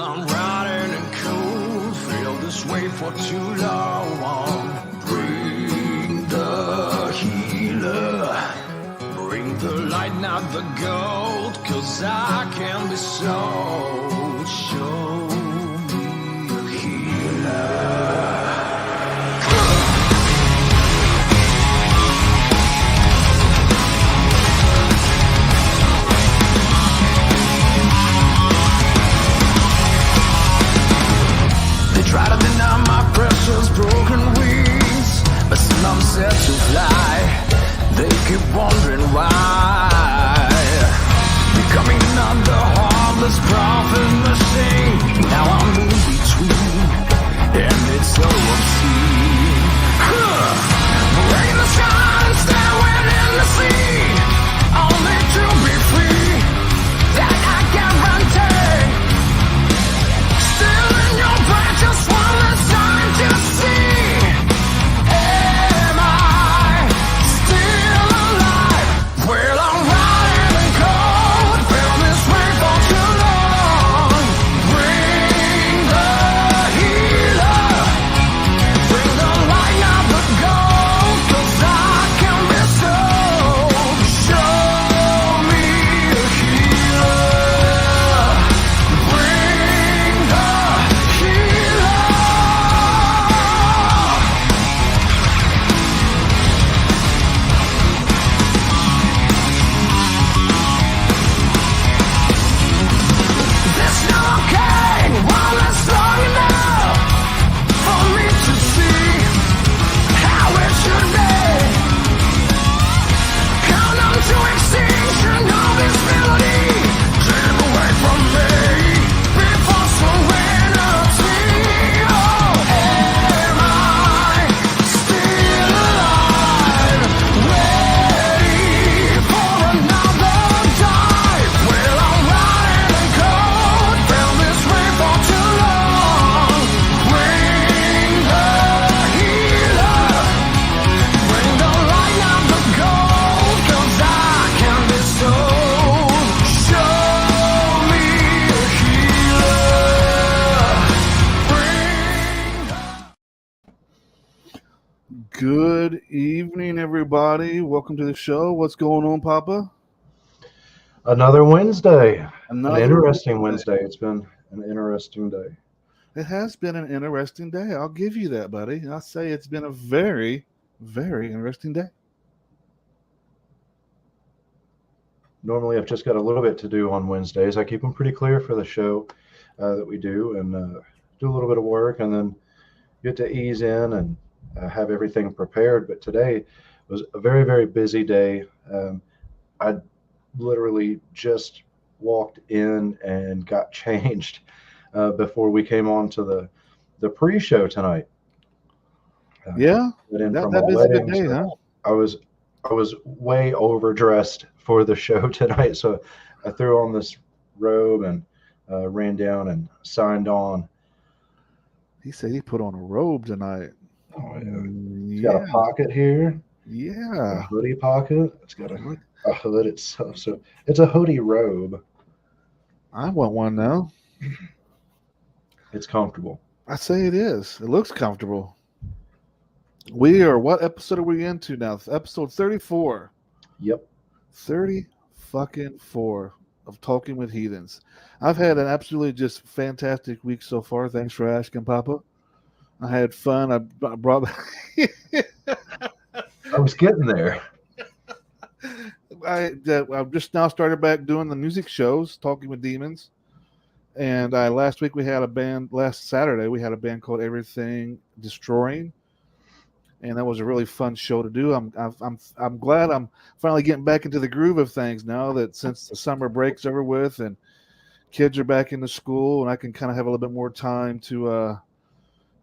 I'm riding and cold, feel this way for too long. Bring the healer, bring the light, not the gold, 'cause I can be sold. Show me a healer. Try to deny my precious broken wings, but still I'm set to fly. They keep wondering why. Becoming another harmless prophet machine. Now I'm in between, and it's so obscene. Rain the sun, staring in the sea, only to be free. That I guarantee. Still in your breath, just one last time to see. Am I still alive? Well, I'm riding and cold, felt this way for too long. Bring the healer, bring the light, not the gold, 'cause I can be sold. Show me a healer, bring the healer. There's no okay, one that's long enough for me to see how it should be. Count on to extinction of this melody, driven away from me before serenity. Oh, am I still alive? Ready for another dive? Well, I'm riding and cold, felt this way for too long. Bring the healer, bring the light, not the gold, 'cause I can be sold. Show me a healer, bring the... Good evening, everybody. Welcome to the show. What's going on, Papa? Another Wednesday. Another An interesting Wednesday. It's been an interesting day. It has been an interesting day. I'll give you that, buddy. I'll say it's been a very, very interesting day. Normally, I've just got a little bit to do on Wednesdays. I keep them pretty clear for the show that we do and do a little bit of work and then get to ease in and have everything prepared. But today was a very, very busy day. I literally just walked in and got changed before we came on to the pre-show tonight. Yeah, Got in that from a busy of a wedding, day, so huh? I was way overdressed for the show tonight, so I threw on this robe and ran down and signed on. He said he put on a robe tonight. Oh yeah, it's got a pocket here, a Yeah. hoodie pocket. It's got a hood itself, so it's a hoodie robe. I want one now. It's comfortable. I say it is. It looks comfortable. We are, what episode are we into now? Episode 34. Yep. 30 fucking 4 of Talking with Heathens. I've had an absolutely just fantastic week so far. Thanks for asking, Papa. I had fun. I brought I was getting there. I've just now started back doing the music shows, Talking with Demons. And last week we had a band. Last Saturday we had a band called Everything Destroying, and that was a really fun show to do. I'm glad I'm finally getting back into the groove of things now that since the summer break's over with and kids are back into school and I can kind of have a little bit more time to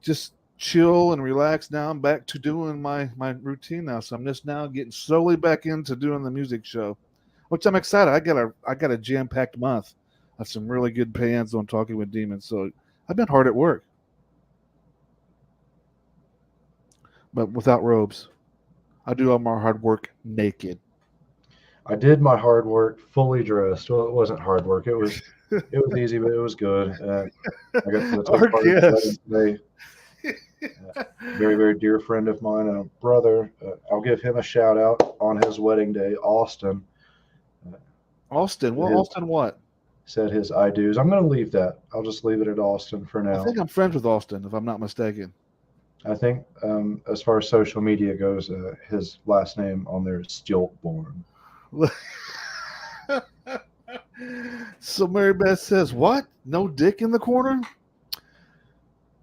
just chill and relax. Now I'm back to doing my routine now, so I'm just now getting slowly back into doing the music show, which I'm excited. I got a jam-packed month of some really good bands on Talking with Demons, so I've been hard at work, but without robes. I do all my hard work naked. I did my hard work fully dressed. Well, it wasn't hard work. It was It was easy, but it was good. I got to Our take part in the wedding guest. today. Very, very dear friend of mine and a brother. I'll give him a shout out on his wedding day. Austin Austin. Well, his, Austin what? said his I do's. I'm going to leave that. I'll just leave it at Austin for I now. think I'm friends with Austin, if I'm not mistaken. I think as far as social media goes, his last name on there is Stiltborn. So Mary Beth says, what? No dick in the corner?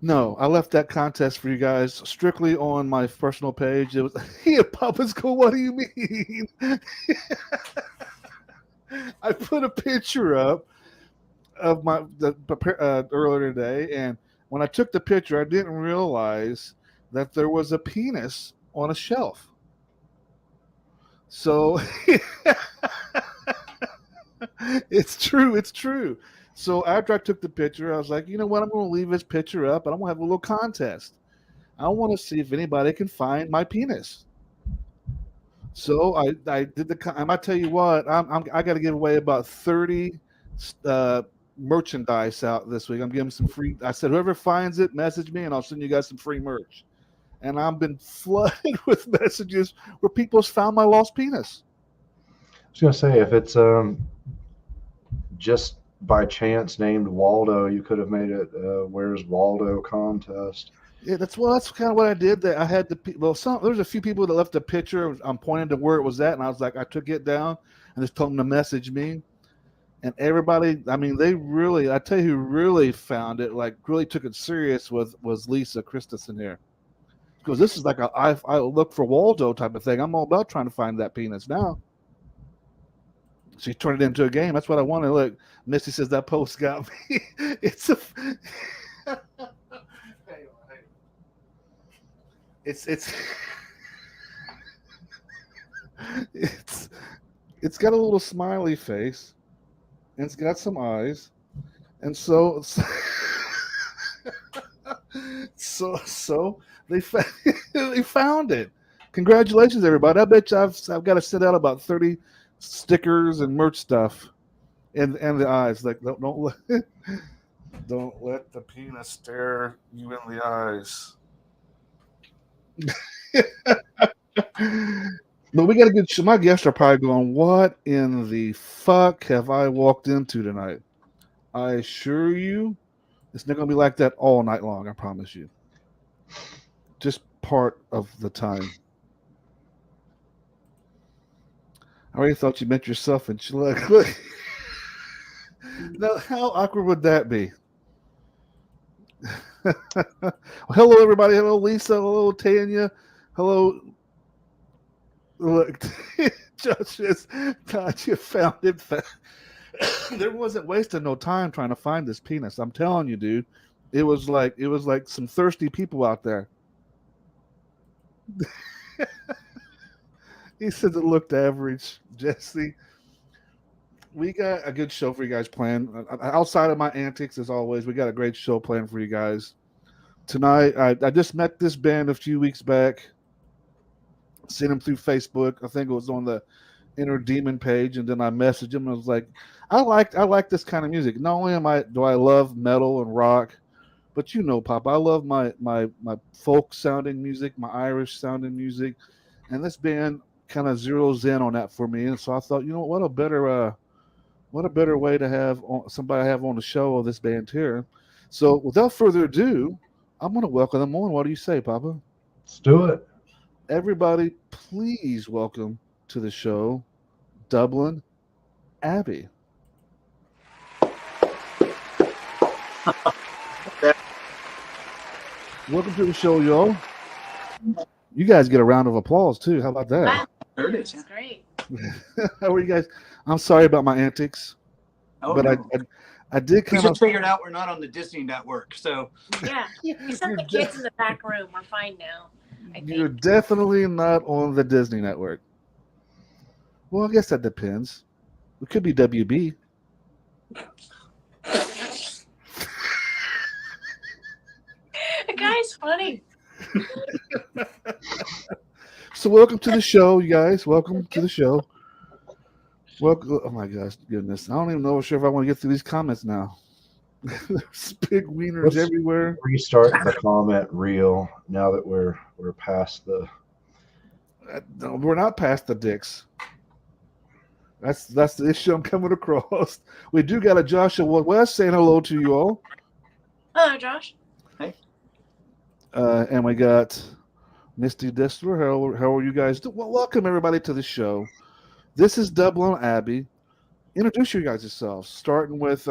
No, I left that contest for you guys strictly on my personal page. It was, yeah, Papa's cool. What do you mean? I put a picture up of earlier today, and when I took the picture, I didn't realize that there was a penis on a shelf. So it's true. So after I took the picture, I was like, you know what? I'm going to leave this picture up, and I'm going to have a little contest. I want to see if anybody can find my penis. So I did the. I might tell you what. I got to give away about 30 merchandise out this week. I'm giving some free. I said whoever finds it, message me, and I'll send you guys some free merch. And I've been flooded with messages where people's found my lost penis. I was going to say, if it's just by chance named Waldo, you could have made it Where's Waldo contest. Yeah, that's kind of what I did. That I had there's a few people that left a picture. I'm pointing to where it was at, and I was like, I took it down and just told them to message me. And everybody, I mean, I tell you who really found it, like really took it serious was Lisa Christensen here. Because this is like I look for Waldo type of thing. I'm all about trying to find that penis now. She turned it into a game. That's what I wanted. Look, Misty says that post got me. It's a. It's got a little smiley face, and it's got some eyes, and so they found it. Congratulations, everybody! I bet you I've got to send out about 30 stickers and merch stuff, and the eyes. Like don't let the penis stare you in the eyes. But we got a good show. My guests are probably going, what in the fuck have I walked into tonight? I assure you, it's not going to be like that all night long. I promise you. Just part of the time. I already thought you meant yourself, and look. Now, how awkward would that be? Hello, everybody. Hello, Lisa. Hello, Tanya. Hello. Look, Josh says, God, you found it. There wasn't wasting no time trying to find this penis. I'm telling you, dude. It was like some thirsty people out there. He said it looked average, Jesse. We got a good show for you guys planned. Outside of my antics, as always, we got a great show planned for you guys. Tonight, I just met this band a few weeks back. Seen them through Facebook. I think it was on the Inner Demon page, and then I messaged him. I was like, I like this kind of music. Not only do I love metal and rock, but you know, Pop, I love my folk sounding music, my Irish sounding music, and this band kind of zeroes in on that for me. And so I thought, you know, what a better way to have somebody I have on the show of this band here. So without further ado, I'm going to welcome them on. What do you say, Papa? Let's do it. Everybody, please welcome to the show, Dublin Abbey. Welcome to the show, y'all. You guys get a round of applause, too. How about that? Wow. There it is. That's great. How are you guys? I'm sorry about my antics, but no. I did We kind just figured out we're not on the Disney network, so Yeah, except the kids in the back room. We're fine now. I think. You're definitely not on the Disney network. Well, I guess that depends. We could be WB. The guy's funny. So welcome to the show, you guys. Welcome to the show. Well, oh my gosh, goodness. I don't even know sure if I want to get through these comments now. There's big wieners Let's everywhere. restart the comment reel now that we're past the. No, we're not past the dicks. That's the issue I'm coming across. We do got a Joshua West saying hello to you all. Hello, Josh. And we got Misty Distler. How are you guys doing? Well, welcome everybody to the show. This is Dublin Abbey. Introduce you guys yourselves, starting with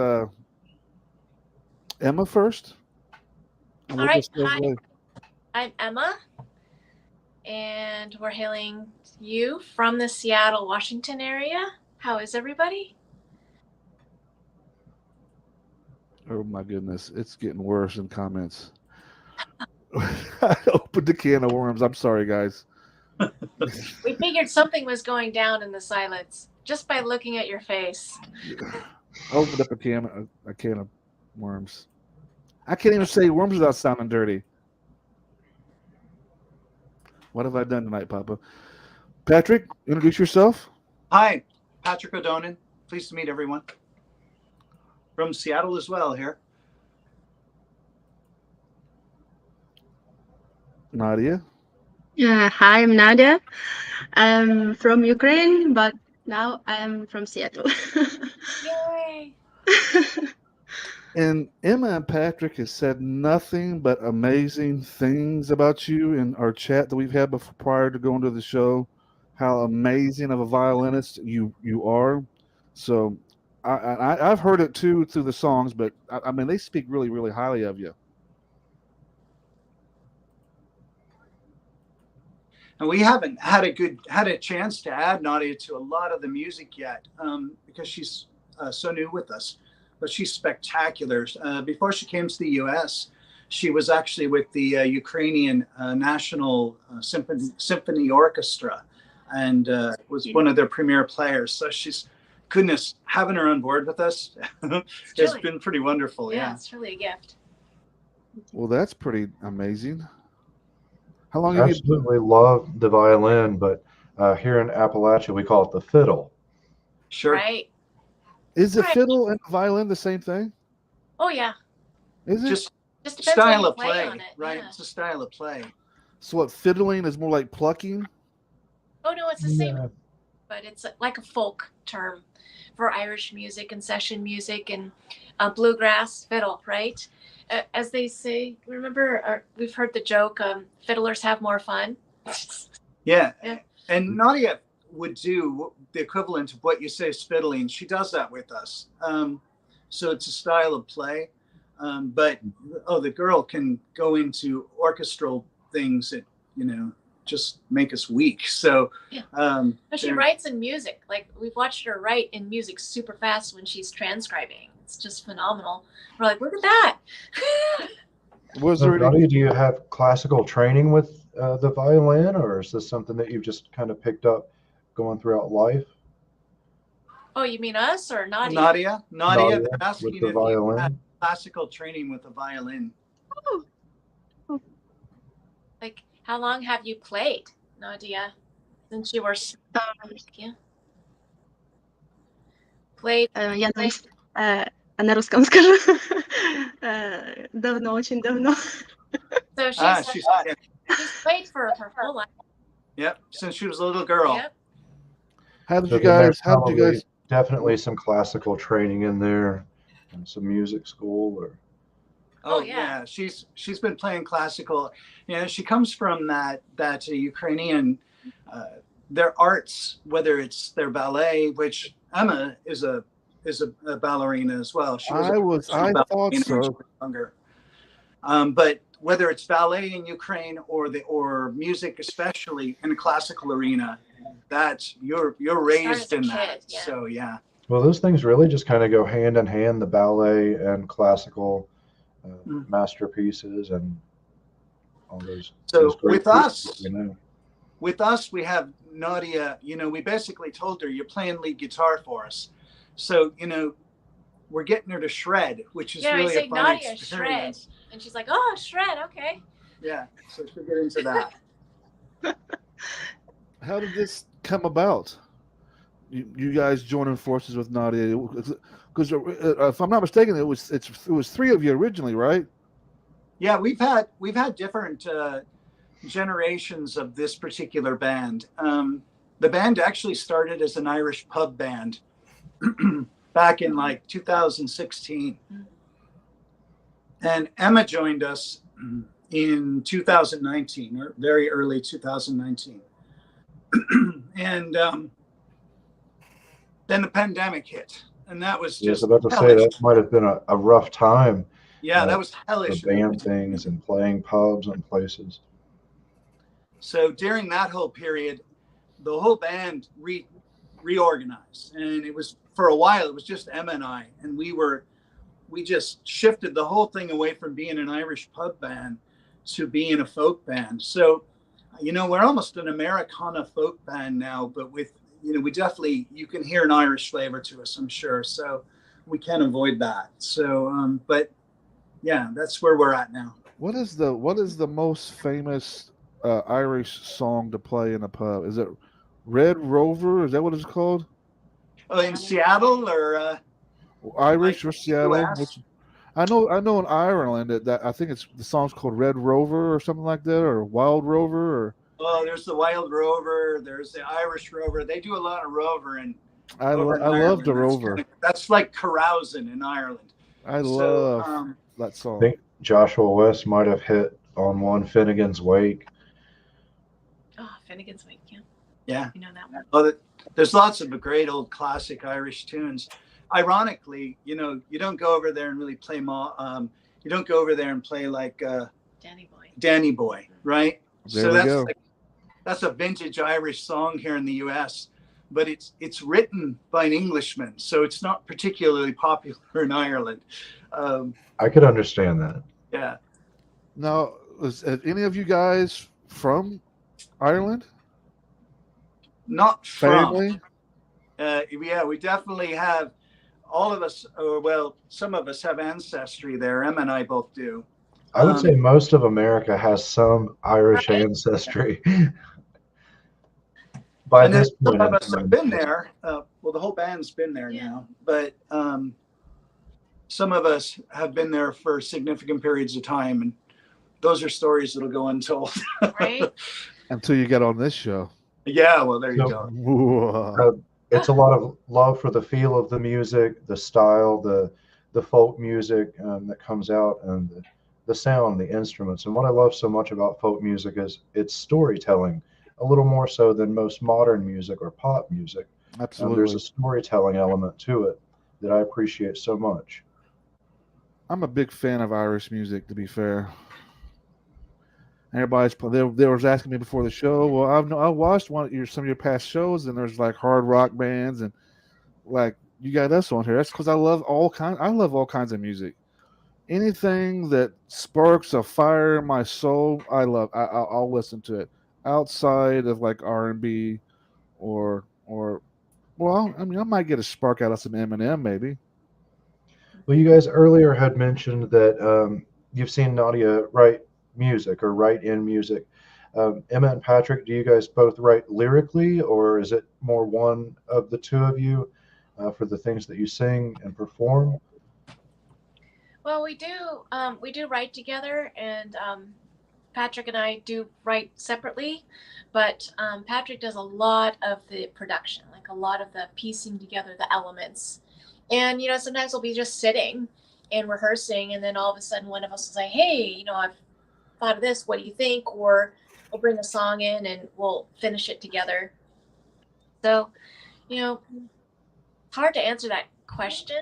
Emma first. All right. Hi. I'm Emma, and we're hailing you from the Seattle, Washington area. How is everybody? Oh my goodness, it's getting worse in comments. I opened a can of worms. I'm sorry, guys. We figured something was going down in the silence just by looking at your face. I opened up a can of worms. I can't even say worms without sounding dirty. What have I done tonight, Papa? Patrick, introduce yourself. Hi, Patrick O'Donan. Pleased to meet everyone. From Seattle as well here. Nadia. Hi, I'm Nadia. I'm from Ukraine, but now I'm from Seattle. Yay! And Emma and Patrick has said nothing but amazing things about you in our chat that we've had before, prior to going to the show. How amazing of a violinist you are. So I've heard it too through the songs, but I mean they speak really, really highly of you. And we haven't had a chance to add Nadia to a lot of the music yet because she's so new with us. But she's spectacular. Before she came to the U.S., she was actually with the Ukrainian National Symphony Orchestra, and was one of their premier players. So having her on board with us has been pretty wonderful. Yeah, it's really a gift. Well, that's pretty amazing. How long have you Absolutely love the violin, but here in Appalachia we call it the fiddle. Sure. Right. Is the fiddle and the violin the same thing? Oh yeah. Is it? Just depends style how you of play, on it. right? Yeah. It's a style of play. So what, fiddling is more like plucking? Oh no, it's the same, Yeah. but it's like a folk term for Irish music and session music and bluegrass fiddle, right? As they say, remember, we've heard the joke, fiddlers have more fun. Yeah. And Nadia would do the equivalent of what you say is fiddling. She does that with us. So it's a style of play. But the girl can go into orchestral things that, just make us weak. So but she writes in music. Like we've watched her write in music super fast when she's transcribing. It's just phenomenal. We're like, look at that. Nadia, do you have classical training with the violin, or is this something that you've just kind of picked up going throughout life? Oh, you mean us or Nadia? Nadia, they're asking with the if you violin. had classical training with the violin. Oh. Like, how long have you played, Nadia? Since you were played. Я на русском скажу. Давно, очень давно. So she's played for her whole life. Yep, since she was a little girl. Yep. How did you guys? Definitely some classical training in there, and some music school, or. Oh yeah, she's been playing classical. She comes from that Ukrainian, their arts, whether it's their ballet, which Emma is a ballerina as well. I thought so. Younger. But whether it's ballet in Ukraine or music, especially in a classical arena, that's you're raised in that. Yeah. So yeah. Well, those things really just kind of go hand in hand, the ballet and classical masterpieces and all those. So with us, we have Nadia, we basically told her, you're playing lead guitar for us. So, we're getting her to shred, which is really a fun Nadia experience. Shred. And she's like, oh, shred, okay. Yeah, so she'll get into that. How did this come about? you guys joining forces with Nadia, because if I'm not mistaken, it was 3 of you originally, right? Yeah, we've had different generations of this particular band. The band actually started as an Irish pub band back in like 2016, and Emma joined us in 2019, or very early 2019, and then the pandemic hit, and that was I was just about to say hellish. that might have been a rough time. Yeah, that was hellish. For band things and playing pubs and places. So during that whole period, the whole band reorganized, and it was, for a while, it was just Emma and I, and we just shifted the whole thing away from being an Irish pub band to being a folk band. So, we're almost an Americana folk band now, but with, we definitely, you can hear an Irish flavor to us, I'm sure. So we can't avoid that. So, but yeah, that's where we're at now. What is the most famous Irish song to play in a pub? Is it Red Rover? Is that what it's called? Oh, in Seattle or Irish like or Seattle? US? Which, I know in Ireland that I think the song's called Red Rover or something like that, or Wild Rover, or Oh, there's the Wild Rover. There's the Irish Rover. They do a lot of Rover, and I over in love the Ireland, Rover. that's like carousing in Ireland. I So, love that I song. think Joshua West might have hit on one, Finnegan's Wake. Oh, Finnegan's Wake, yeah. Yeah. You know that one. Oh, there's lots of great old classic Irish tunes. Ironically, you don't go over there and really play you don't go over there and play like Danny Boy, right? There we go. That's a vintage Irish song here in the U.S., but it's written by an Englishman, so it's not particularly popular in Ireland. I could understand that. Yeah. Now, is any of you guys from Ireland? Not from. Family? Yeah, we definitely have. All of us, or well, some of us have ancestry there. Emma and I both do. I would say most of America has some Irish ancestry. By and then this point, some of us have been there. Well, the whole band's been there now, but some of us have been there for significant periods of time, and those are stories that'll go untold. Right? Until you get on this show. Yeah, well, there you So- go. It's a lot of love for the feel of the music, the style, the folk music that comes out, and the sound, the instruments. And what I love so much about folk music is it's storytelling, a little more so than most modern music or pop music. Absolutely. There's a storytelling element to it that I appreciate so much. I'm a big fan of Irish music, to be fair. Everybody's they was asking me before the show. Well, I watched some of your past shows, and there's like hard rock bands, and like you got us on here. That's because I love all kinds of music. Anything that sparks a fire in my soul, I love. I'll listen to it. Outside of like R&B, or well, I mean, I might get a spark out of some Eminem, maybe. Well, you guys earlier had mentioned that you've seen Nadia write music or write in music. Emma and Patrick, do you guys both write lyrically, or is it more one of the two of you for the things that you sing and perform? Well, we do write together, and Patrick and I do write separately, but Patrick does a lot of the production, like a lot of the piecing together the elements. And, sometimes we'll be just sitting and rehearsing, and then all of a sudden one of us will say, hey, I've thought of this, what do you think? Or we'll bring a song in and we'll finish it together. So, hard to answer that question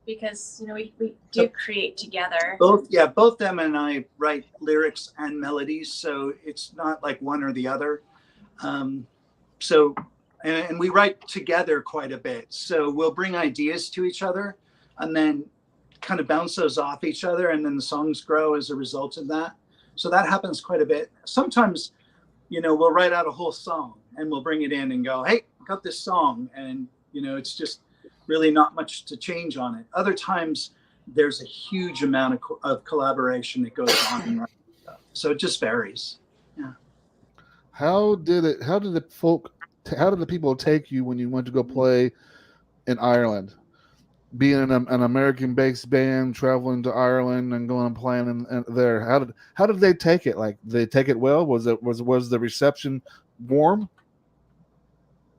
because, we do create together. Both them and I write lyrics and melodies, so it's not like one or the other. So we write together quite a bit. So we'll bring ideas to each other and then kind of bounce those off each other, and then the songs grow as a result of that. So that happens quite a bit. Sometimes, we'll write out a whole song and we'll bring it in and go, hey, I got this song. And, it's just really not much to change on it. Other times there's a huge amount of collaboration that goes on. So it just varies. Yeah. How did the folk how did the people take you when you went to go play in Ireland? Being an American-based band, traveling to Ireland and going and playing there, how did they take it? Like, did they take it well? Was the reception warm?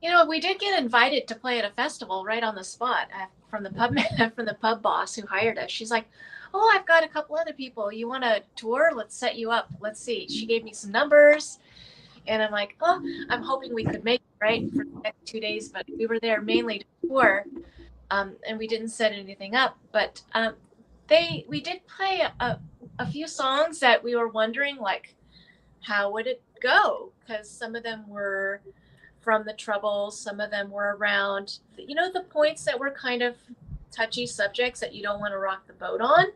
You know, we did get invited to play at a festival right on the spot from the pub boss who hired us. She's like, "Oh, I've got a couple other people. You want to tour? Let's set you up. Let's see." She gave me some numbers, and I'm like, "Oh, I'm hoping we could make it right for the next 2 days." But we were there mainly to tour. And we didn't set anything up, but we did play a few songs that we were wondering, like, how would it go? Because some of them were from the Troubles, some of them were around, the points that were kind of touchy subjects that you don't want to rock the boat on.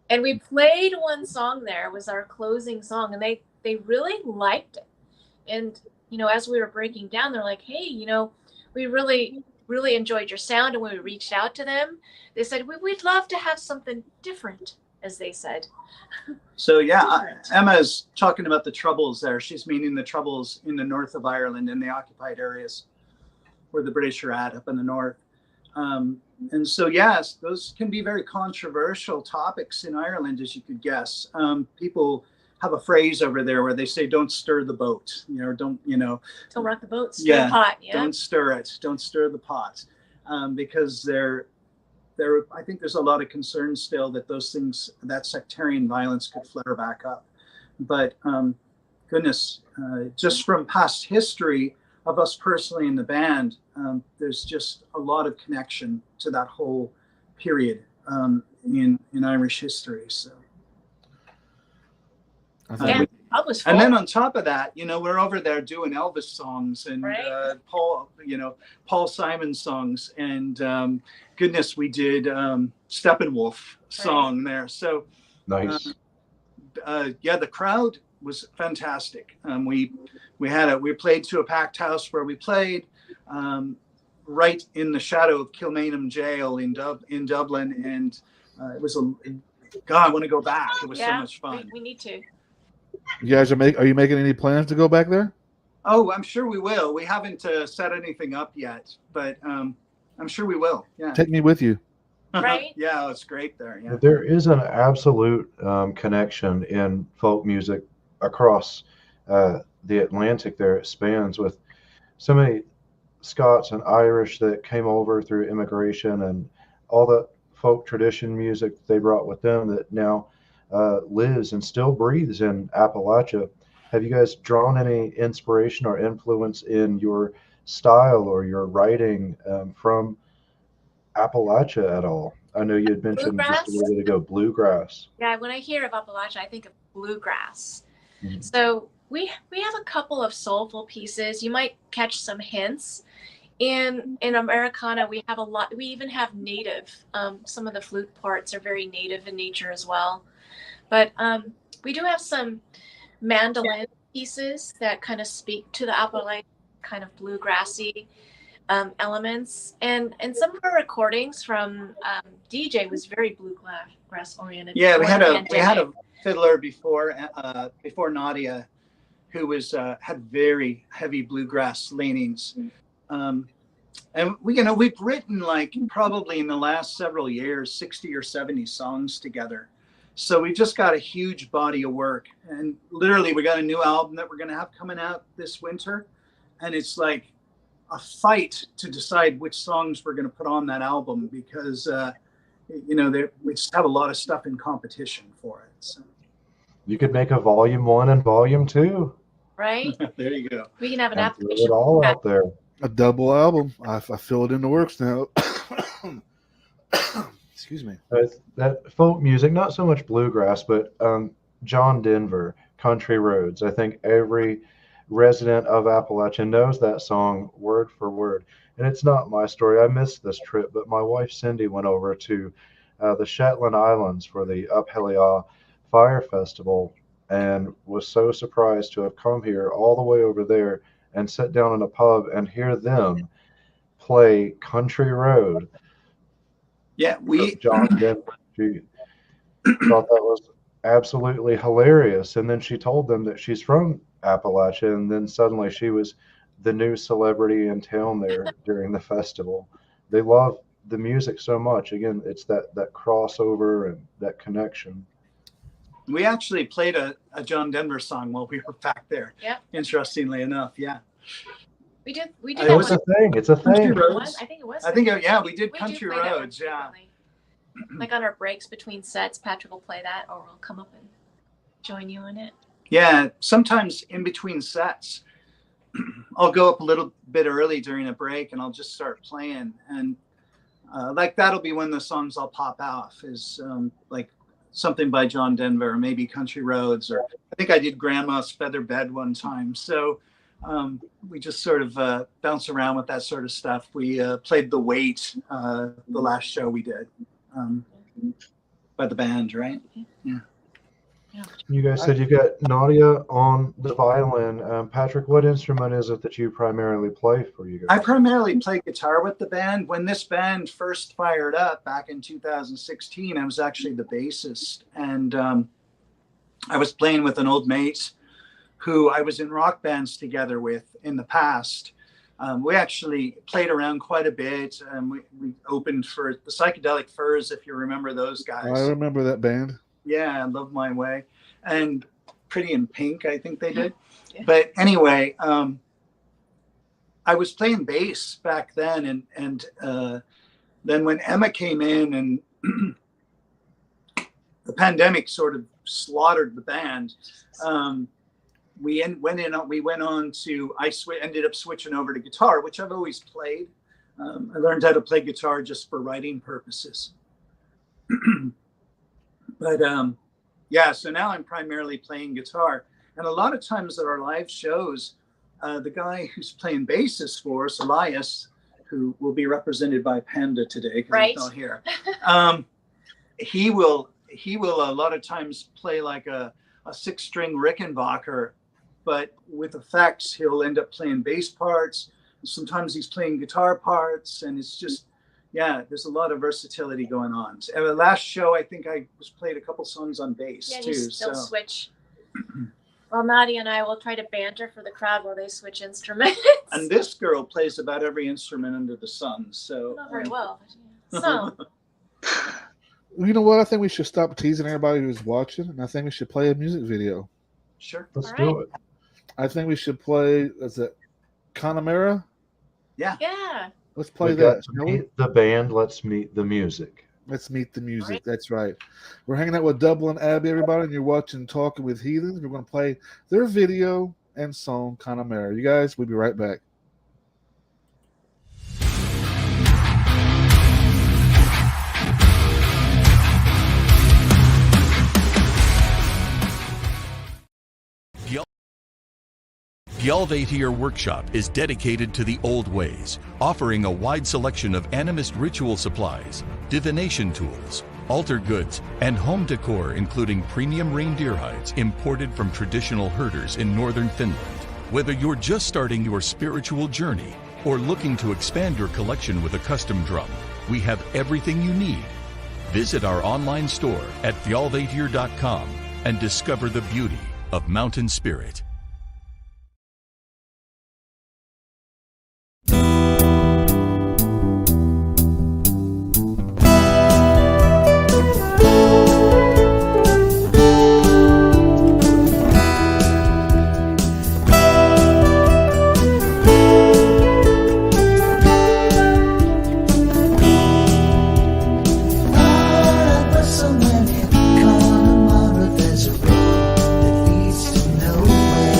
And we played one song there, was our closing song, and they really liked it. And, as we were breaking down, they're like, "Hey, we really enjoyed your sound." And when we reached out to them, they said, we'd love to have something different, as they said. So Emma's talking about the Troubles there. She's meaning the Troubles in the north of Ireland, in the occupied areas where the British are at, up in the north. And so, yes, those can be very controversial topics in Ireland, as you could guess. People have a phrase over there where they say, "Don't stir the boat," don't rock the boat, stir the pot. Yeah. Don't stir it. Don't stir the pot. Because I think there's a lot of concern still that those things, that sectarian violence could flare back up. But goodness, just from past history of us personally in the band, there's just a lot of connection to that whole period in Irish history. So. That was fun. And then on top of that, we're over there doing Elvis songs and right? Paul Simon songs, and goodness, we did Steppenwolf song there. So Nice. The crowd was fantastic. We played to a packed house where we played right in the shadow of Kilmainham Jail in Dublin, and it was God, I want to go back. It was so much fun. We need to. You guys are you making any plans to go back there? Oh, I'm sure we will. We haven't set anything up yet, but I'm sure we will. Yeah. Take me with you. Right? Yeah, it's great there. Yeah. There is an absolute connection in folk music across the Atlantic there. It spans with so many Scots and Irish that came over through immigration, and all the folk tradition music they brought with them that now lives and still breathes in Appalachia. Have you guys drawn any inspiration or influence in your style or your writing from Appalachia at all? I know you had mentioned just a little bit ago bluegrass. Yeah, when I hear of Appalachia, I think of bluegrass. Mm-hmm. So we have a couple of soulful pieces. You might catch some hints. In Americana, we have a lot. We even have native. Some of the flute parts are very native in nature as well. But we do have some mandolin pieces that kind of speak to the Appalachian kind of bluegrassy elements. And some of our recordings from DJ was very bluegrass oriented. Yeah, we had a fiddler before Nadia, who was had very heavy bluegrass leanings. And we've written probably in the last several years 60 or 70 songs together. So we've just got a huge body of work, and literally we got a new album that we're going to have coming out this winter, and it's like a fight to decide which songs we're going to put on that album because we just have a lot of stuff in competition for it. So. You could make a volume 1 and volume 2. Right? There you go. We can have an Throw application. it all out there. A double album. I feel it in the works now. Excuse me. That folk music, not so much bluegrass, but John Denver, Country Roads. I think every resident of Appalachia knows that song word for word. And it's not my story. I missed this trip, but my wife Cindy went over to the Shetland Islands for the Uphellia Fire Festival and was so surprised to have come here all the way over there and sit down in a pub and hear them play Country Road. Yeah, John Denver. She thought that was absolutely hilarious. And then she told them that she's from Appalachia, and then suddenly she was the new celebrity in town there during the festival. They love the music so much. Again, it's that crossover and that connection. We actually played a John Denver song while we were back there. Yep. Interestingly enough, yeah. We did It that It's one. a thing. It's a Country thing. Roads. I think it was. I think, yeah, we do did Country play that one Roads, yeah. frequently. Like on our breaks between sets, Patrick will play that, or we'll come up and join you on it. Yeah, sometimes in between sets, I'll go up a little bit early during a break and I'll just start playing. And like that'll be when the songs I'll pop off is like something by John Denver, or maybe Country Roads, or I think I did Grandma's Feather Bed one time. So we just sort of bounce around with that sort of stuff. We played The Weight, the last show we did by the band, right? Yeah. You guys said you got Nadia on the violin. Patrick, what instrument is it that you primarily play for you guys? I primarily play guitar with the band. When this band first fired up back in 2016, I was actually the bassist. And I was playing with an old mate who I was in rock bands together with in the past. We actually played around quite a bit. We opened for the Psychedelic Furs, if you remember those guys. I remember that band. Yeah, I Love My Way. And Pretty in Pink, I think they did. Yeah. But anyway, I was playing bass back then. And then when Emma came in and the pandemic sort of slaughtered the band, we went on to, ended up switching over to guitar, which I've always played. I learned how to play guitar just for writing purposes. But yeah, so now I'm primarily playing guitar. And a lot of times at our live shows, the guy who's playing bass for us, Elias, who will be represented by Panda today, because Right. he's not here. He will a lot of times play like a 6-string Rickenbacker, but with effects. He'll end up playing bass parts. Sometimes he's playing guitar parts, and it's just, yeah, there's a lot of versatility going on. So, the last show, I think I played a couple songs on bass Yeah, too. they'll So switch. Well, Nadia and I will try to banter for the crowd while they switch instruments. and this girl plays about every instrument under the sun. So Not very well. But yeah. So, You know what? I think we should stop teasing everybody who's watching, and I think we should play a music video. sure. Let's All do it. I think we should play, is it Connemara? yeah. Let's play We got that. to shall we? meet the band. Let's meet the music. Let's meet the music. Right. That's right. We're hanging out with Dublin Abbey, everybody, and you're watching Talking with Heathens. We're going to play their video and song, Connemara. You guys, we'll be right back. Gjaldættir Workshop is dedicated to the old ways, offering a wide selection of animist ritual supplies, divination tools, altar goods, and home decor, including premium reindeer hides imported from traditional herders in northern Finland. Whether you're just starting your spiritual journey or looking to expand your collection with a custom drum, we have everything you need. Visit our online store at gjaldættir.com and discover the beauty of mountain spirit. Somewhere near Connemara, there's a road that leads to nowhere.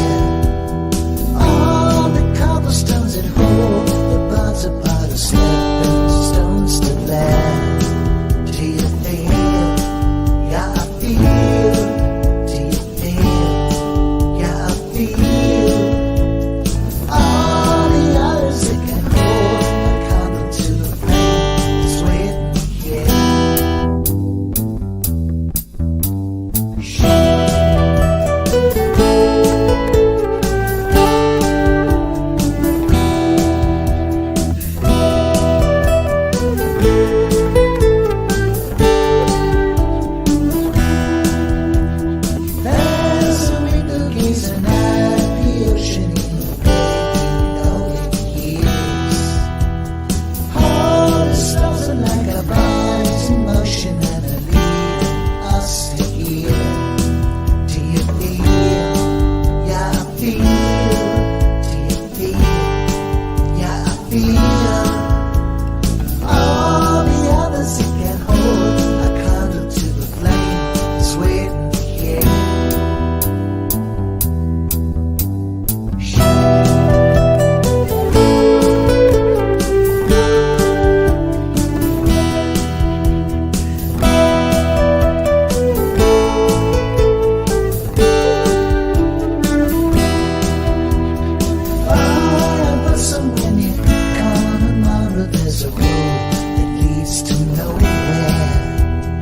place to nowhere.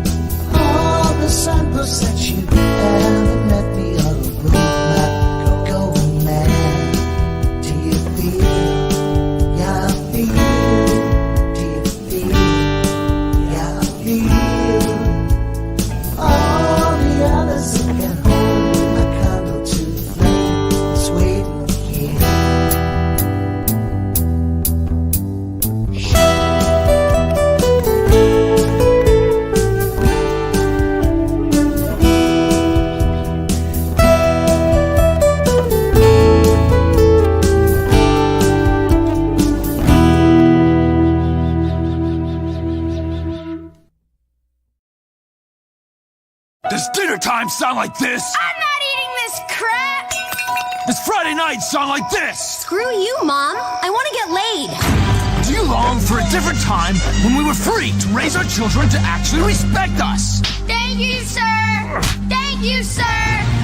All the signposts that you haven't met me on a roadmap go going mad. Do you feel? Yeah, I feel. Do you feel? Yeah, I feel. All the others who can hold a candle to the flame is waiting here. Does dinner time sound like this? I'm not eating this crap! Does Friday night sound like this? Screw you, Mom. I want to get laid. Do you long for a different time when we were free to raise our children to actually respect us? Thank you, sir! Thank you, sir!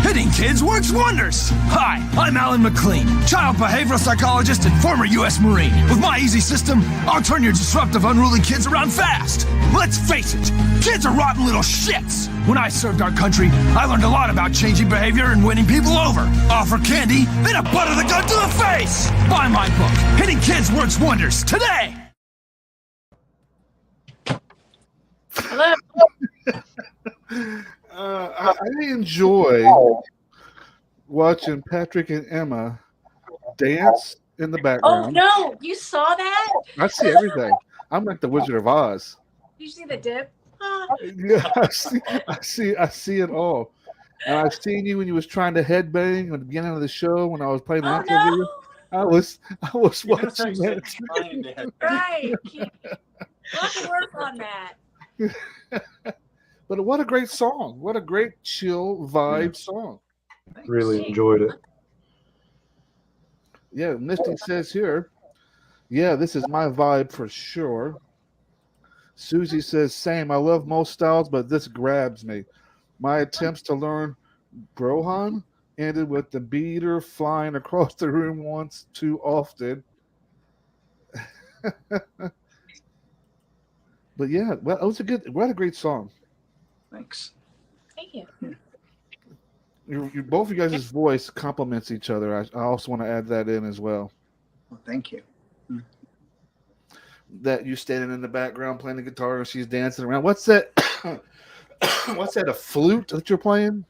Hitting kids works wonders. Hi, I'm Alan McLean, child behavioral psychologist and former U.S. Marine. With my easy system, I'll turn your disruptive, unruly kids around fast. Let's face it, kids are rotten little shits. When I served our country, I learned a lot about changing behavior and winning people over. Offer candy, then a butt of the gun to the face. Buy my book, Hitting Kids Works Wonders, today. Hello. I enjoy watching Patrick and Emma dance in the Oh background. no, you saw that? I see everything. I'm like the Wizard of Oz. Did you see the dip? Ah. Yeah, I see it all. And I've seen you when you was trying to headbang at the beginning of the show when I was playing the Oh intro video. no! I was watching that. Right. We'll have to work on that. But what a great song. What a great chill vibe song. Really enjoyed it. Yeah, Misty says here, yeah, this is my vibe for sure. Susie says, same. I love most styles, but this grabs me. My attempts to learn Brohan ended with the beater flying across the room once too often. But yeah, well, it was what a great song. Thanks. Thank you. Both of you guys' voice complements each other. I also want to add that in as well. Well, thank you. That you standing in the background playing the guitar and she's dancing around. What's that? What's that? A flute that you're playing?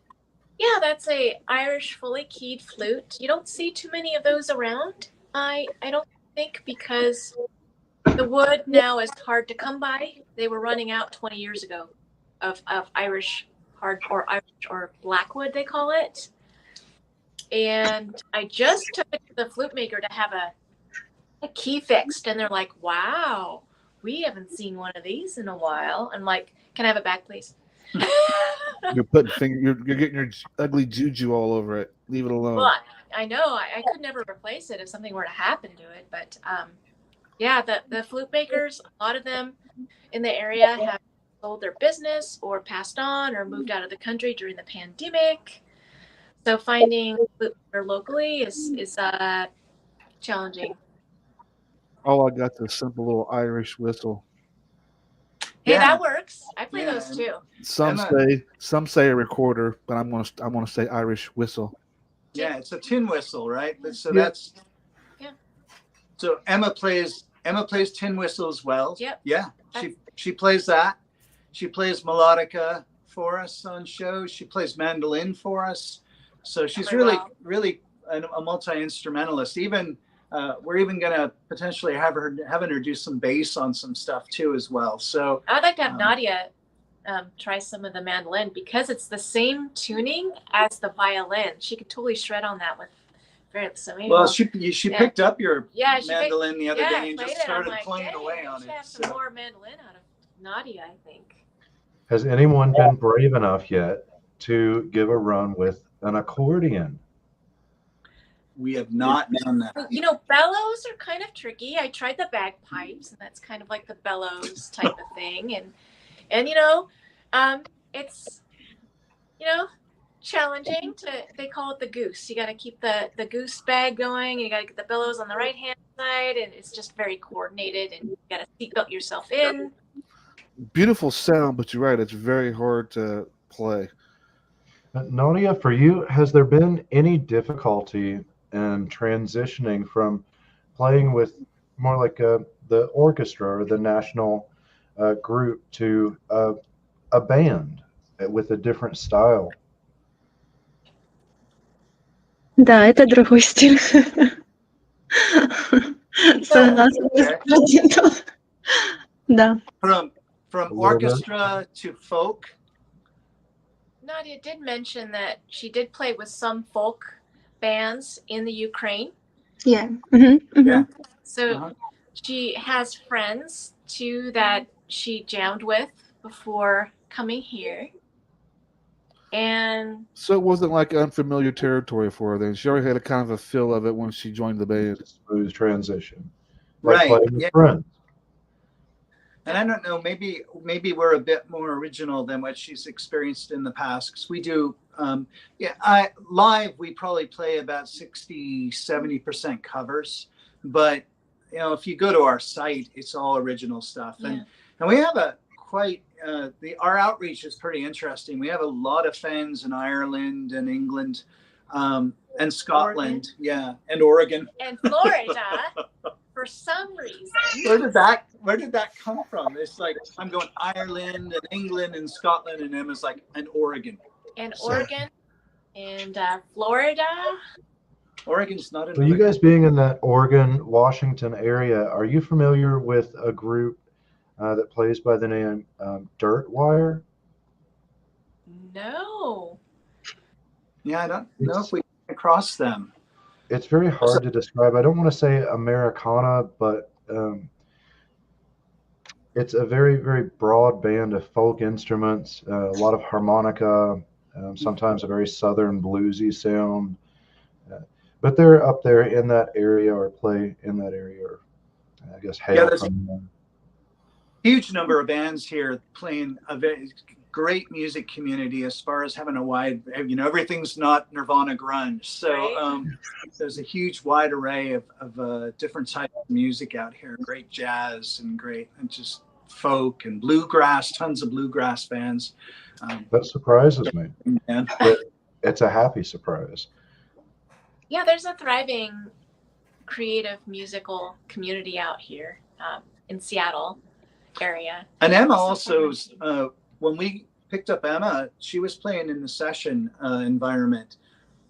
Yeah, that's a Irish fully keyed flute. You don't see too many of those around. I don't think, because the wood now is hard to come by. They were running out 20 years ago of Irish hard or Irish or blackwood, they call it. And I just took it to the flute maker to have a key fixed, and they're like, wow, we haven't seen one of these in a while. I'm like, can I have it back, please? You're getting your ugly juju all over it. Leave it alone. Well, I know I could never replace it if something were to happen to it, but yeah, the flute makers, a lot of them in the area have sold their business or passed on or moved out of the country during the pandemic. So finding flute maker locally is challenging. All I got is a simple little Irish whistle. Hey, Yeah. that works. I play those too. Some say a recorder, but I'm gonna say Irish whistle. Yeah, it's a tin whistle, right? So Yeah. that's Yeah. So Emma plays tin whistle as well. Yep. Yeah, she plays that. She plays melodica for us on shows. She plays mandolin for us. So she's Very really a multi-instrumentalist. Even we're even gonna potentially having her do some bass on some stuff too as well. So I'd like to have Nadia try some of the mandolin, because it's the same tuning as the violin. She could totally shred on that with so maybe she picked up your she mandolin the other day and played just it. started I'm like, playing "Dang, away we on should it. have some more mandolin out of Nadia, I think. Has anyone been brave enough yet to give a run with an accordion? We have not done that. You know, bellows are kind of tricky. I tried the bagpipes, and that's kind of like the bellows type of thing. And you know, it's, you know, challenging they call it the goose. You got to keep the goose bag going, and you got to get the bellows on the right hand side, and it's just very coordinated, and you got to seatbelt yourself in. beautiful sound, but you're right, it's very hard to play. Nadia, for you, has there been any difficulty in transitioning from playing with more like the orchestra or the national group to a band with a different style? Да, это другой стиль. Согласна с президентом. Да. From A little bit. orchestra to folk. Nadia did mention that she did play with some folk bands in the Ukraine. Yeah. Yeah. So she has friends too that she jammed with before coming here. And So it wasn't like unfamiliar territory for her then. She already had a kind of a feel of it when she joined the band. Smooth transition. Like Right. playing with Yeah. friends. And I don't know, maybe we're a bit more original than what she's experienced in the past. Because we do, live, we probably play about 60-70% covers. But, if you go to our site, it's all original stuff. Yeah. And we have our outreach is pretty interesting. We have a lot of fans in Ireland and England and Scotland. Oregon. Yeah, and Oregon. and Florida, for some reason. Where did that come from? It's like I'm going Ireland and England and Scotland, and Emma's like, and Oregon. And Oregon and Florida. Oregon's not in. So you guys being in that Oregon, Washington area, are you familiar with a group that plays by the name Dirt Wire? No. Yeah, I don't know if we came across them. It's very hard to describe. I don't want to say Americana, but it's a very, very broad band of folk instruments, a lot of harmonica, sometimes a very southern bluesy sound. But they're up there in that area or play in that area, or I guess hail there's from them. Huge number of bands here playing a very great music community as far as having a wide, everything's not Nirvana grunge. So there's a huge wide array of different types of music out here. Great jazz and just folk and bluegrass, tons of bluegrass bands. That surprises me. Yeah. It's a happy surprise. Yeah, there's a thriving creative musical community out here in Seattle area. And Emma also, when we picked up Emma, she was playing in the session environment.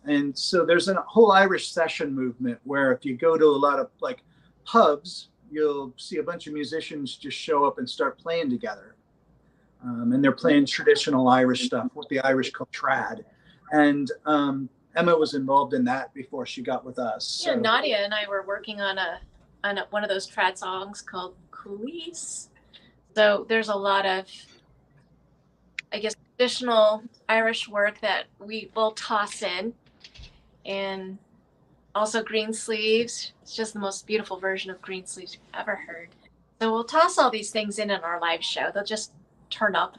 And so there's a whole Irish session movement where if you go to a lot of like pubs, you'll see a bunch of musicians just show up and start playing together. And they're playing traditional Irish stuff, what the Irish call trad. And Emma was involved in that before she got with us. So. Yeah, Nadia and I were working on one of those trad songs called Coolies. So there's a lot of, I guess, traditional Irish work that we will toss in. And also Green Sleeves. It's just the most beautiful version of Green Sleeves you've ever heard. So we'll toss all these things in our live show. They'll just turn up.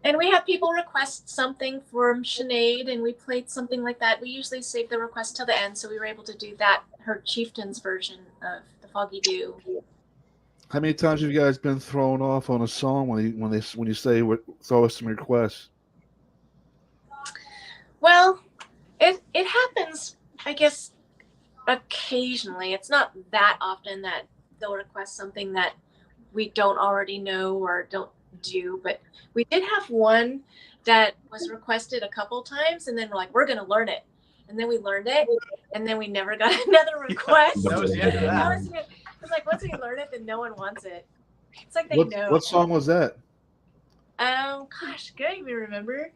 And we have people request something from Sinead, and we played something like that. We usually save the request till the end, so we were able to do that, her Chieftain's version of the Foggy Dew. How many times have you guys been thrown off on a song when you say throw us some requests? Well, it happens, I guess, occasionally. It's not that often that they'll request something that we don't already know or don't do, but we did have one that was requested a couple times, and then we're like, we're going to learn it. And then we learned it, and then we never got another request. That was the end of that. It's like once we learn it, then no one wants it. It's like they know. What song was that? Gosh, good. You remember?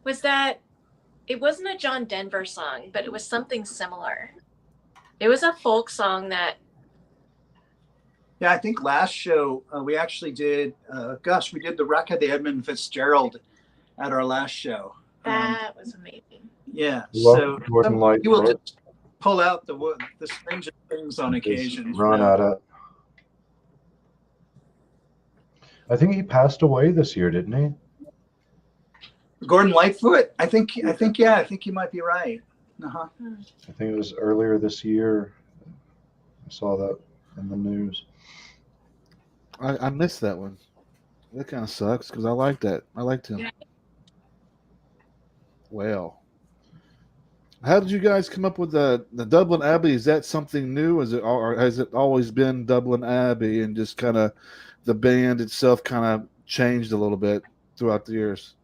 Was that? It wasn't a John Denver song, but it was something similar. It was a folk song that. Yeah, I think last show we actually did. We did the wreck of the Edmund Fitzgerald at our last show. That was amazing. Yeah, Well, so Gordon Lightfoot. you will just pull out the strangest things on occasion. Run at it. I think he passed away this year, didn't he? Gordon Lightfoot. I think you might be right. Uh-huh. I think it was earlier this year. I saw that in the news. I missed that one. That kind of sucks because I like that. I liked him. Yeah. Well, how did you guys come up with the Dublin Abbey? Is that something new? Is it or has it always been Dublin Abbey and just kind of the band itself kind of changed a little bit throughout the years?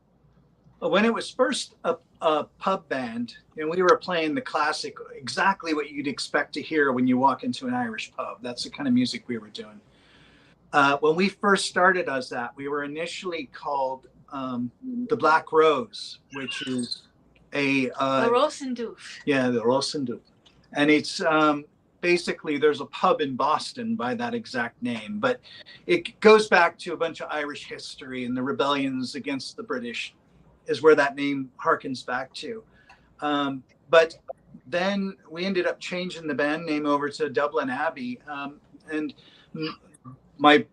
When it was first a pub band, and we were playing the classic, exactly what you'd expect to hear when you walk into an Irish pub. That's the kind of music we were doing. When we first started as that, we were initially called the Black Rose, which is a The Rosendoof. yeah, the Rosendoof, and it's basically there's a pub in Boston by that exact name, but it goes back to a bunch of Irish history and the rebellions against the British is where that name harkens back to. But then we ended up changing the band name over to Dublin Abbey, and my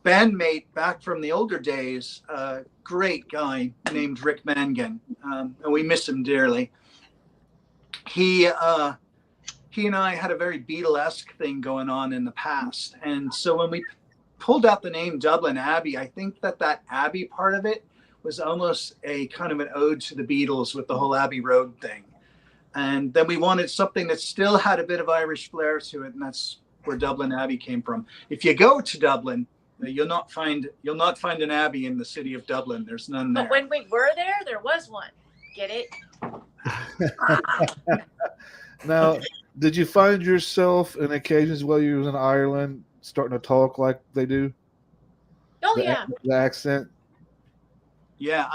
bandmate back from the older days, a great guy named Rick Mangan, and we miss him dearly. He and I had a very Beatlesque thing going on in the past, and so when we pulled out the name Dublin Abbey, I think that Abbey part of it was almost a kind of an ode to the Beatles with the whole Abbey Road thing. And then we wanted something that still had a bit of Irish flair to it, and that's where Dublin Abbey came from. If you go to Dublin, you'll not find an abbey in the city of Dublin. There's none there. But when we were there was one. Get it? Now, did you find yourself in occasions while you was in Ireland starting to talk like they do? Oh yeah. The accent? Yeah,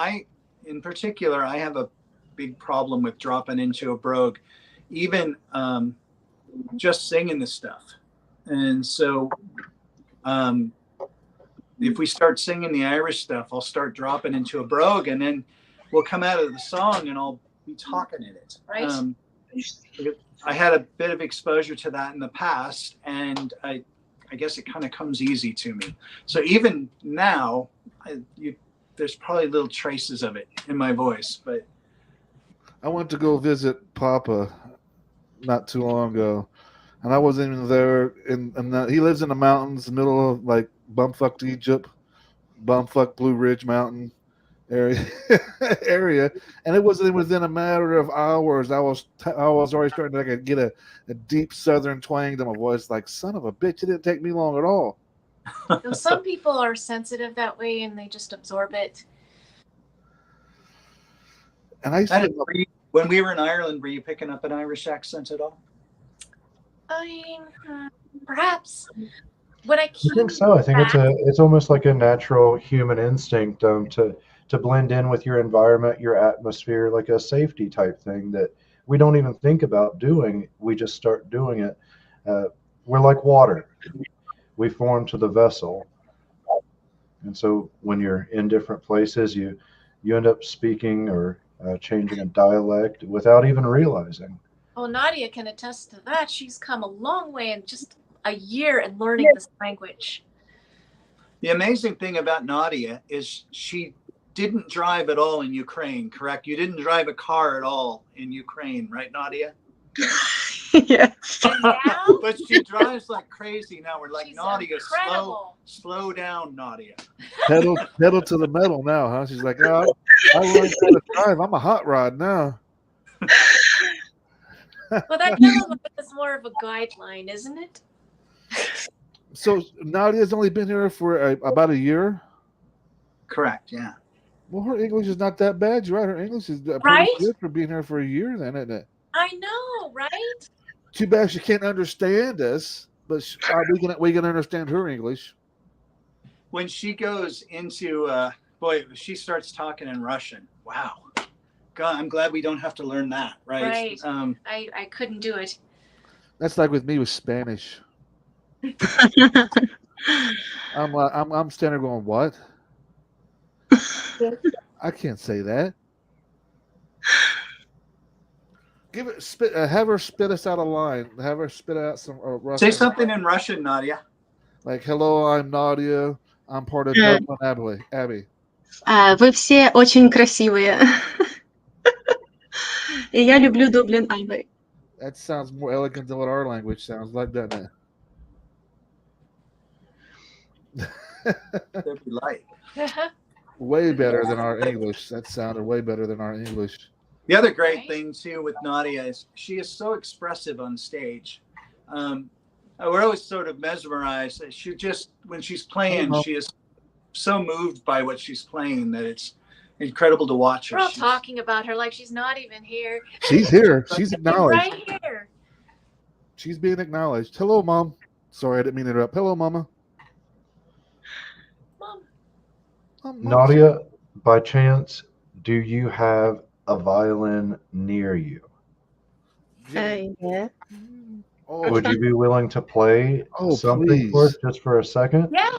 in particular, I have a big problem with dropping into a brogue, even just singing this stuff. And so if we start singing the Irish stuff, I'll start dropping into a brogue, and then we'll come out of the song and I'll be talking in it. Right. I had a bit of exposure to that in the past, and I guess it kind of comes easy to me. So even now, there's probably little traces of it in my voice. But I went to go visit Päpä not too long ago, and I wasn't even there. He lives in the mountains, middle of like bumfuck Egypt, bumfuck Blue Ridge Mountain area, and it wasn't within a matter of hours. I was already starting to get a deep Southern twang to my voice. Like, son of a bitch, it didn't take me long at all. Some people are sensitive that way and they just absorb it. And when we were in Ireland, were you picking up an Irish accent at all? I mean, perhaps. When I think so. I think it's almost like a natural human instinct to blend in with your environment, your atmosphere, like a safety type thing that we don't even think about doing. We just start doing it. We're like water. We form to the vessel. And so when you're in different places, you end up speaking or changing a dialect without even realizing. Well, Nadia can attest to that. She's come a long way in just a year in learning this language. The amazing thing about Nadia is she didn't drive at all in Ukraine, correct? You didn't drive a car at all in Ukraine, right, Nadia? Yes. And now, But she drives like crazy now. We're like, she's Nadia, incredible. slow down, Nadia. pedal to the metal now, huh? She's like, oh, I learned how to drive. I'm a hot rod now. Well, that yellow is more of a guideline, isn't it? So Nadia's only been here for about a year. Correct, yeah. Well, her English is not that bad. You're right. Her English is pretty Right? good for being here for a year, then, isn't it? I know, right? Too bad she can't understand us, but we can understand her English. When she goes into, she starts talking in Russian. Wow. God, I'm glad we don't have to learn that, right? Right. I couldn't do it. That's like with me with Spanish. I'm standing there going, what? I can't say that. Give it spit. Have her spit us out a line. Have her spit out some Russian. Say something in Russian, Nadia. Like, hello, I'm Nadia. I'm part of Dublin Abbey. Вы все очень красивые. И я люблю Dublin Abbey. That sounds more elegant than what our language sounds like, doesn't it? They'd be like. Way better than our English. That sounded way better than our English. The other great thing too with Nadia is she is so expressive on stage. We're always sort of mesmerized. She just, when she's playing, she is so moved by what she's playing that it's incredible to watch her. We're all talking about her like she's not even here. She's here. She's acknowledged. Right here. She's being acknowledged. Hello, Mom. Sorry, I didn't mean to interrupt. Hello, Mama. Mom. Nadia, by chance, do you have a violin near you? Yeah. Oh, Would you be willing to play something for us just for a second? Yeah.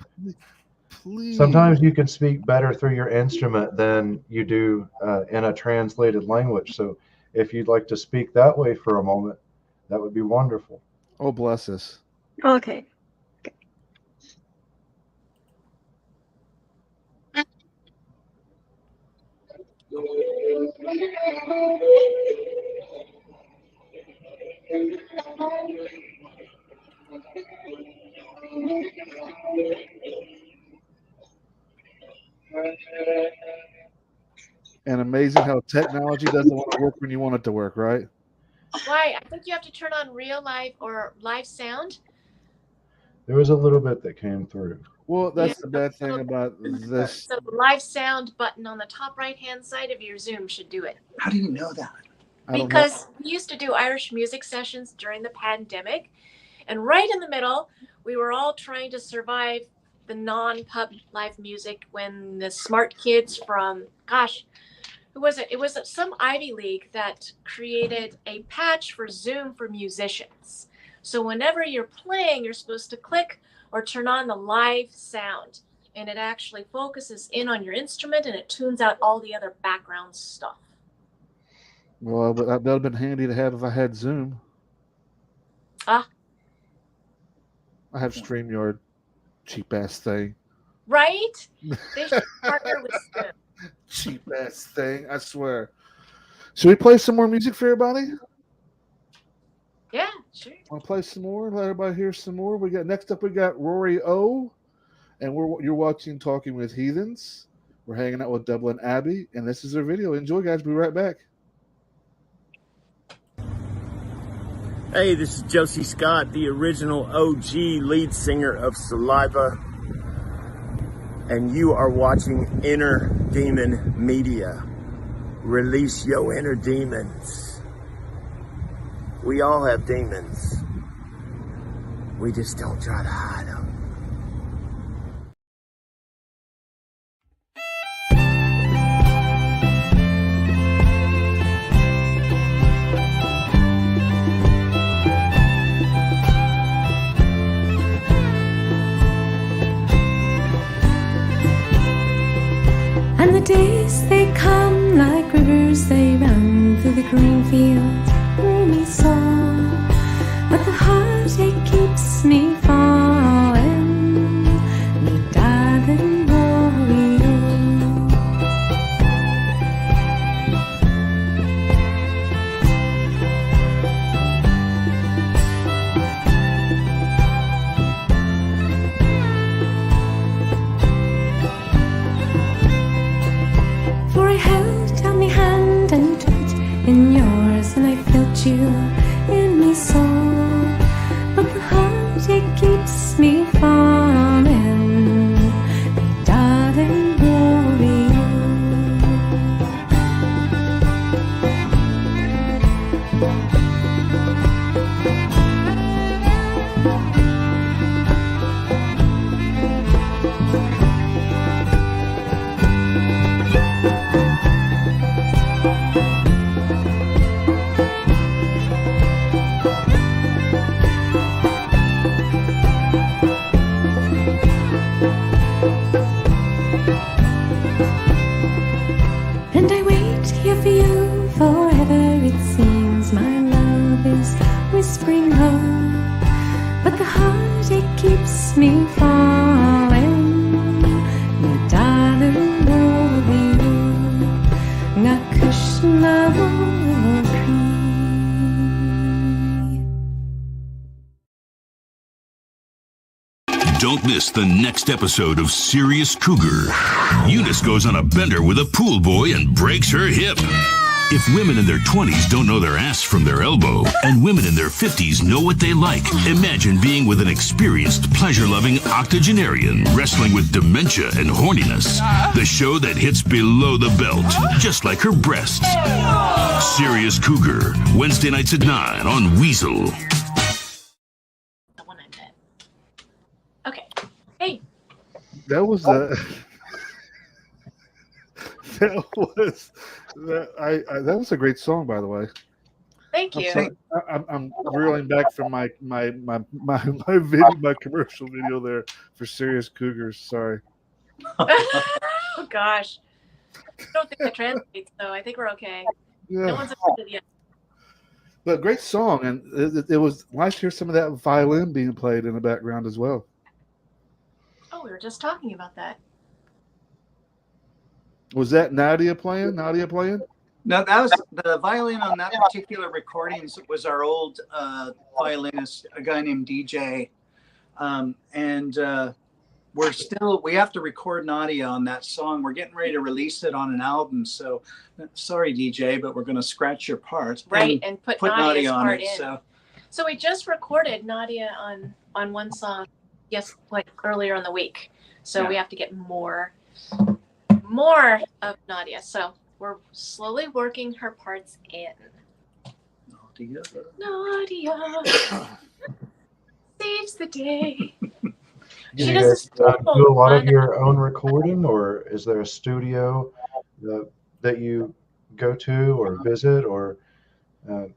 Please. Sometimes you can speak better through your instrument than you do in a translated language. So if you'd like to speak that way for a moment, that would be wonderful. Oh, bless us. Okay. And amazing how technology doesn't want to work when you want it to work, right? Why? I think you have to turn on real live or live sound. There was a little bit that came through. Well, that's the bad thing about this. So the live sound button on the top right-hand side of your Zoom should do it. How do you know that? Because we used to do Irish music sessions during the pandemic, and right in the middle, we were all trying to survive the non-pub live music when the smart kids from, who was it? It was some Ivy League that created a patch for Zoom for musicians. So whenever you're playing, you're supposed to click or turn on the live sound, and it actually focuses in on your instrument and it tunes out all the other background stuff. Well, but that would have been handy to have if I had Zoom. Ah. I have StreamYard, cheap ass thing. Right? They should partner with Zoom. Cheap ass thing, I swear. Should we play some more music for everybody? Yeah, sure. Want to play some more? Let everybody hear some more. Next up we got Rory O, and you're watching Talking with Heathens. We're hanging out with Dublin Abbey, and this is their video. Enjoy, guys. Be right back. Hey, this is Josie Scott, the original OG lead singer of Saliva, and you are watching Inner Demon Media. Release your inner demons. We all have demons. We just don't try to hide them. And the days they come like rivers, they run through the green fields, gloomy song. But the heartache keeps me falling, me darling warrior. For I held out my hand and you took it in yours, and I felt you in me so. But the heartache keeps me falling, me darling warrior. And I wait here for you forever, it seems. My love is whispering low, but the heartache keeps me falling, me darling warrior. Nga Krishna Kri. Don't miss the next episode of Serious Cougar. Eunice goes on a bender with a pool boy and breaks her hip. If women in their 20s don't know their ass from their elbow, and women in their 50s know what they like, imagine being with an experienced, pleasure-loving octogenarian wrestling with dementia and horniness. The show that hits below the belt, just like her breasts. Serious Cougar, Wednesday nights at 9 on Weasel. The one I met. Okay. Hey. That was that was a great song, by the way. Thank you. I'm reeling back from my commercial video there for Serious Cougars. Sorry. Oh gosh. I don't think that translates, so I think we're okay. Yeah. No one's offended yet. But great song, and it was nice to hear some of that violin being played in the background as well. Oh, we were just talking about that. Was that Nadia playing? No, that was the violin on that particular recording. Was our old violinist, a guy named DJ, and we have to record Nadia on that song. We're getting ready to release it on an album. So, sorry, DJ, but we're going to scratch your part, right? And put Nadia's Nadia on part it. in. So we just recorded Nadia on one song, like earlier in the week. So we have to get more of Nadia. So we're slowly working her parts in. Nadia saves the day. She does do a lot of your own recording, or is there a studio that you go to or visit or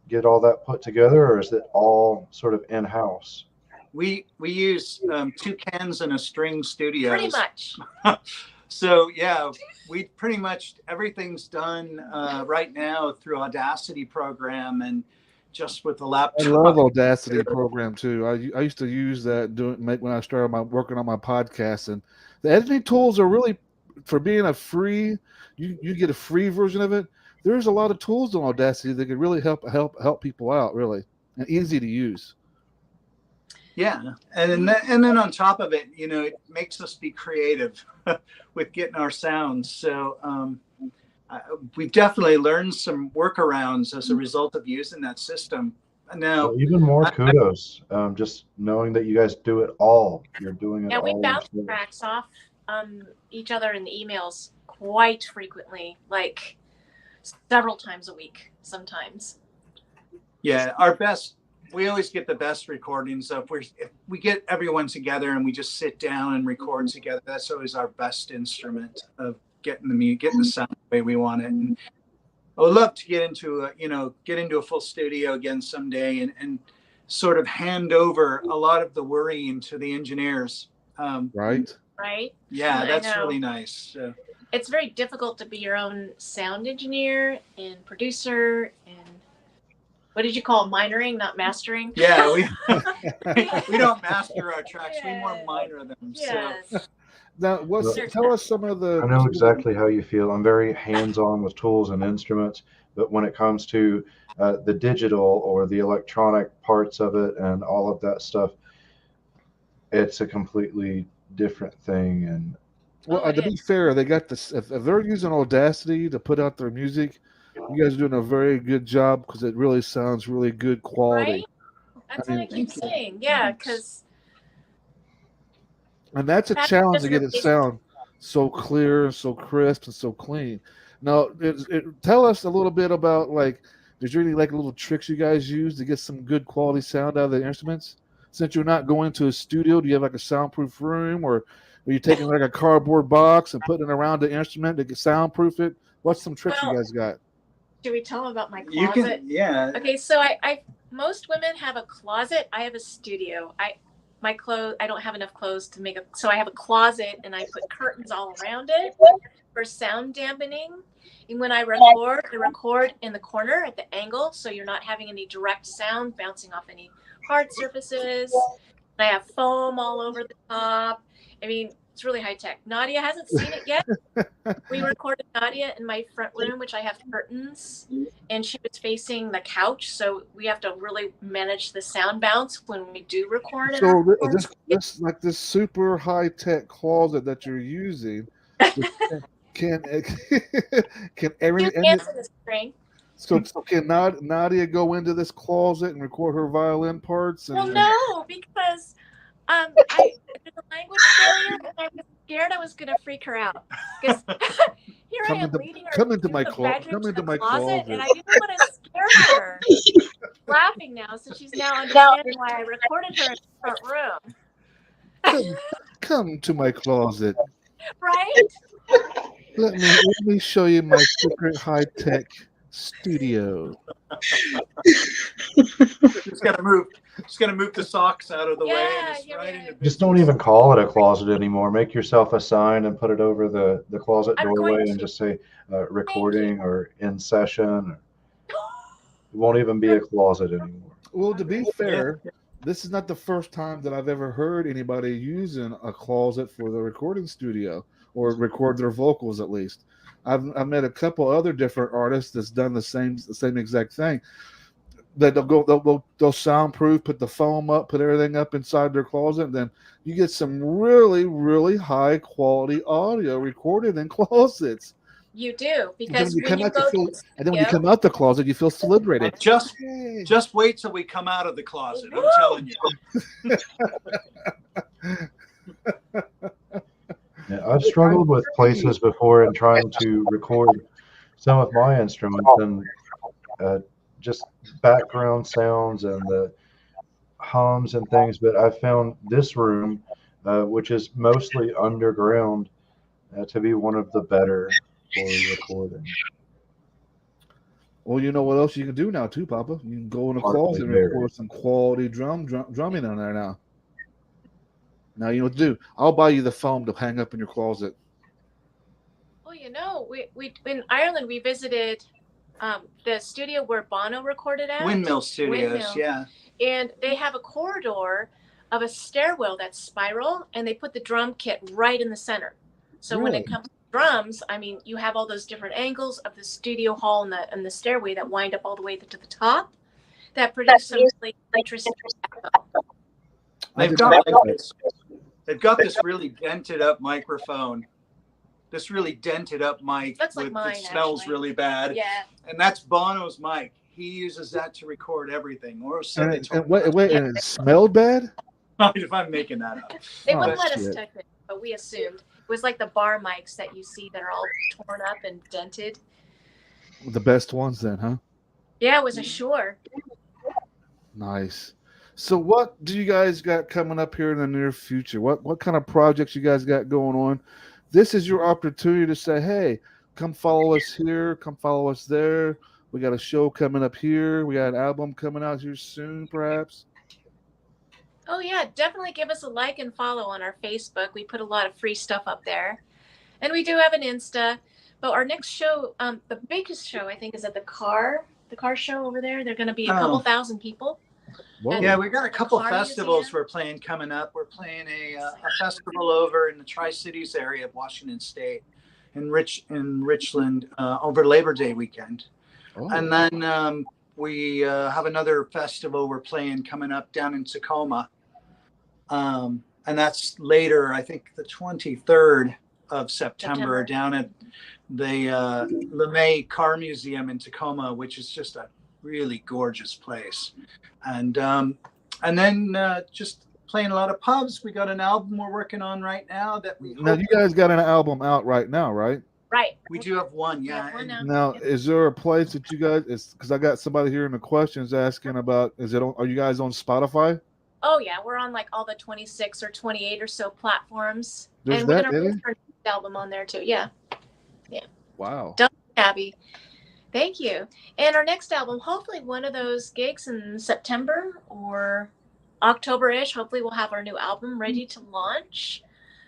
get all that put together, or is it all sort of in-house? We use two cans and a string studios. Pretty much. So yeah, we pretty much everything's done right now through Audacity program and just with the laptop. I love Audacity program too. I used to use that when I started working on my podcast, and the editing tools are really, for being a free, you get a free version of it. There's a lot of tools on Audacity that could really help people out, really, and easy to use. Yeah, and then on top of it, it makes us be creative with getting our sounds. So we've definitely learned some workarounds as a result of using that system. Now, even more kudos, just knowing that you guys do it all. You're doing it all. Yeah, we bounce tracks off each other in the emails quite frequently, like several times a week sometimes. Yeah, we always get the best recordings. If we get everyone together and we just sit down and record together, that's always our best instrument of getting the sound the way we want it. And I would love to get into a full studio again someday and sort of hand over a lot of the worrying to the engineers. Right. Yeah, that's really nice. It's very difficult to be your own sound engineer and producer and what did you call it? Minoring, not mastering? Yeah, we don't master our tracks. We more minor them. Yes. So. Now, tell us some of the. I know exactly how you feel. I'm very hands-on with tools and instruments, but when it comes to the digital or the electronic parts of it and all of that stuff, it's a completely different thing. And to be fair, they got this. If they're using Audacity to put out their music, you guys are doing a very good job because it really sounds really good quality. Right? That's what I keep saying. Yeah, because. And that's a challenge to get it sound so clear and so crisp and so clean. Now, tell us a little bit about is there any little tricks you guys use to get some good quality sound out of the instruments? Since you're not going to a studio, do you have a soundproof room, or are you taking a cardboard box and putting it around the instrument to soundproof it? What's some tricks you guys got? Should we tell them about my closet? You can, yeah. Okay, so most women have a closet. I have a studio. My clothes, I don't have enough clothes to make so I have a closet and I put curtains all around it for sound dampening. And when I record in the corner at the angle, so you're not having any direct sound bouncing off any hard surfaces. And I have foam all over the top. I mean, It's really high tech. Nadia hasn't seen it yet. We recorded Nadia in my front room, which I have curtains, and she was facing the couch, so we have to really manage the sound bounce when we do record. So this super high tech closet that you're using can every the string. So can Nadia go into this closet and record her violin parts? Well, no, because there's a language barrier, and I was scared I was going to freak her out. Because here I am leading her come into my closet, closet, and I didn't want to scare her. Laughing now, so she's now understanding why I recorded her in the front room. Come to my closet. Right? Let me show you my secret high tech studio. Just gotta move the socks out of the way. Just don't even call it a closet anymore. Make yourself a sign and put it over the closet doorway and just say recording or in session. It won't even be a closet anymore. Well, to be fair, this is not the first time that I've ever heard anybody using a closet for the recording studio or record their vocals, at least. I've met a couple other different artists that's done the same exact thing. That they'll soundproof, put the foam up, put everything up inside their closet, and then you get some really, really high quality audio recorded in closets. You do, because when you go and then when you come out the closet, you feel celebrated. Just wait till we come out of the closet. I'm telling you. Yeah, I've struggled with places before in trying to record some of my instruments and just background sounds and the hums and things, but I found this room, which is mostly underground, to be one of the better for recording. Well, you know what else you can do now too, Papa? You can go in a closet and record some quality drumming on there now. Now you know what to do. I'll buy you the foam to hang up in your closet. Well, you know, we in Ireland we visited the studio where Bono recorded at. Windmill Studios, yeah. And they have a corridor of a stairwell that's spiral, and they put the drum kit right in the center. So when it comes to drums, I mean, you have all those different angles of the studio hall and the stairway that wind up all the way to the top that produce some really interesting echo. They've got this really dented up microphone. This really dented up mic Looks like mine, that smells actually. really bad. Yeah. And that's Bono's mic. He uses that to record everything. Or and it smelled bad? If I'm making that up. They wouldn't let us touch it, but we assumed. It was like the bar mics that you see that are all torn up and dented. The best ones then, huh? Yeah, it was a Shure. Nice. So what do you guys got coming up here in the near future? What kind of projects you guys got going on? This is your opportunity to say, hey, come follow us here, come follow us there. We got a show coming up here. We got an album coming out here soon, perhaps. Oh, yeah, definitely give us a like and follow on our Facebook. We put a lot of free stuff up there. And we do have an Insta. But our next show, the biggest show, I think, is at the car show over there. They're going to be a couple thousand people. Yeah, we got a couple festivals we're playing coming up. We're playing a festival over in the Tri-Cities area of Washington State, in Richland, over Labor Day weekend. Oh. And then we have another festival we're playing coming up down in Tacoma. And that's later, I think the 23rd of September. Down at the LeMay Car Museum in Tacoma, which is just a really gorgeous place. And then just playing a lot of pubs. We got an album we're working on right now that we. Now you guys got an album out right now, right? Right. We do have one, yeah. Now, is there a place that you guys? Because I got somebody here in the questions asking about. Are you guys on Spotify? Oh yeah, we're on like all the 26 or 28 or so platforms. There's and we're gonna release our album on there too. Yeah. Yeah. Wow. Dublin Abbey. Thank you. And our next album, hopefully one of those gigs in September or October-ish. Hopefully we'll have our new album ready to launch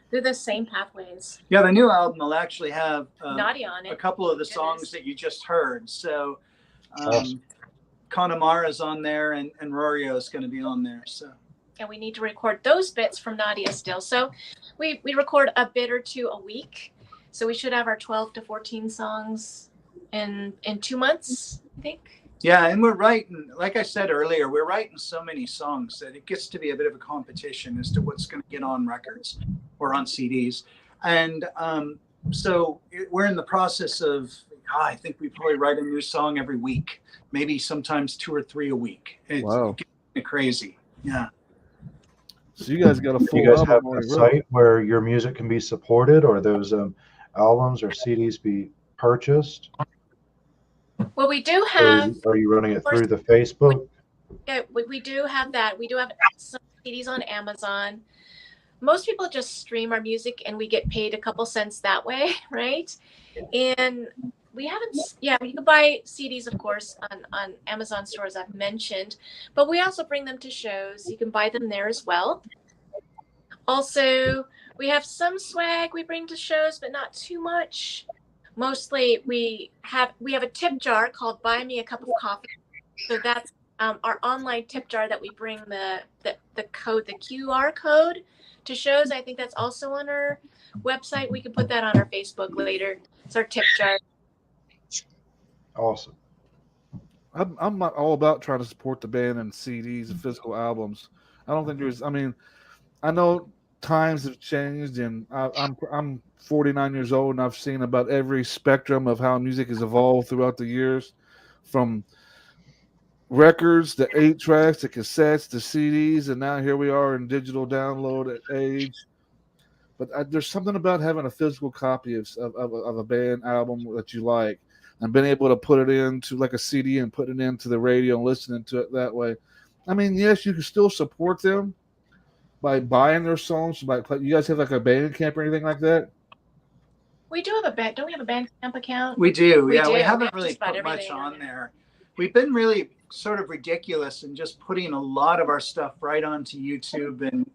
through the same pathways. Yeah, the new album will actually have Nadia on it. A couple of the songs that you just heard. So Connemara's on there and Rorio is going to be on there. So and we need to record those bits from Nadia still. So we record a bit or two a week. So we should have our 12 to 14 songs in 2 months, I think. Yeah, and we're writing, like I said earlier, we're writing so many songs that it gets to be a bit of a competition as to what's going to get on records or on CDs. And so we're in the process of, I think we probably write a new song every week, maybe sometimes 2 or 3 a week. It's getting crazy. Yeah. So you guys got a full You guys album have a already site where your music can be supported, or those albums or CDs be purchased? Well, we do have. Are you running it through the Facebook? Yeah, we do have that. We do have some CDs on Amazon. Most people just stream our music and we get paid a couple cents that way, right? And we haven't, you can buy CDs, of course, on Amazon stores I've mentioned, but we also bring them to shows. You can buy them there as well. Also, we have some swag we bring to shows, but not too much. Mostly we have a tip jar called Buy Me a Cup of Coffee. So that's our online tip jar that we bring the code, the QR code to shows. I think that's also on our website. We can put that on our Facebook later. It's our tip jar. Awesome. I'm not all about trying to support the band and CDs and physical albums. I don't think I know times have changed, and I'm 49 years old, and I've seen about every spectrum of how music has evolved throughout the years, from records to 8-tracks to cassettes to CDs, and now here we are in digital download age. But there's something about having a physical copy of a band album that you like, and being able to put it into like a CD and put it into the radio and listening to it that way. I mean, yes, you can still support them by buying their songs. You guys have like a Bandcamp or anything like that? We do have a band. Don't we have a Bandcamp account? We do. We We haven't really put much on there. We've been really sort of ridiculous and just putting a lot of our stuff right onto YouTube and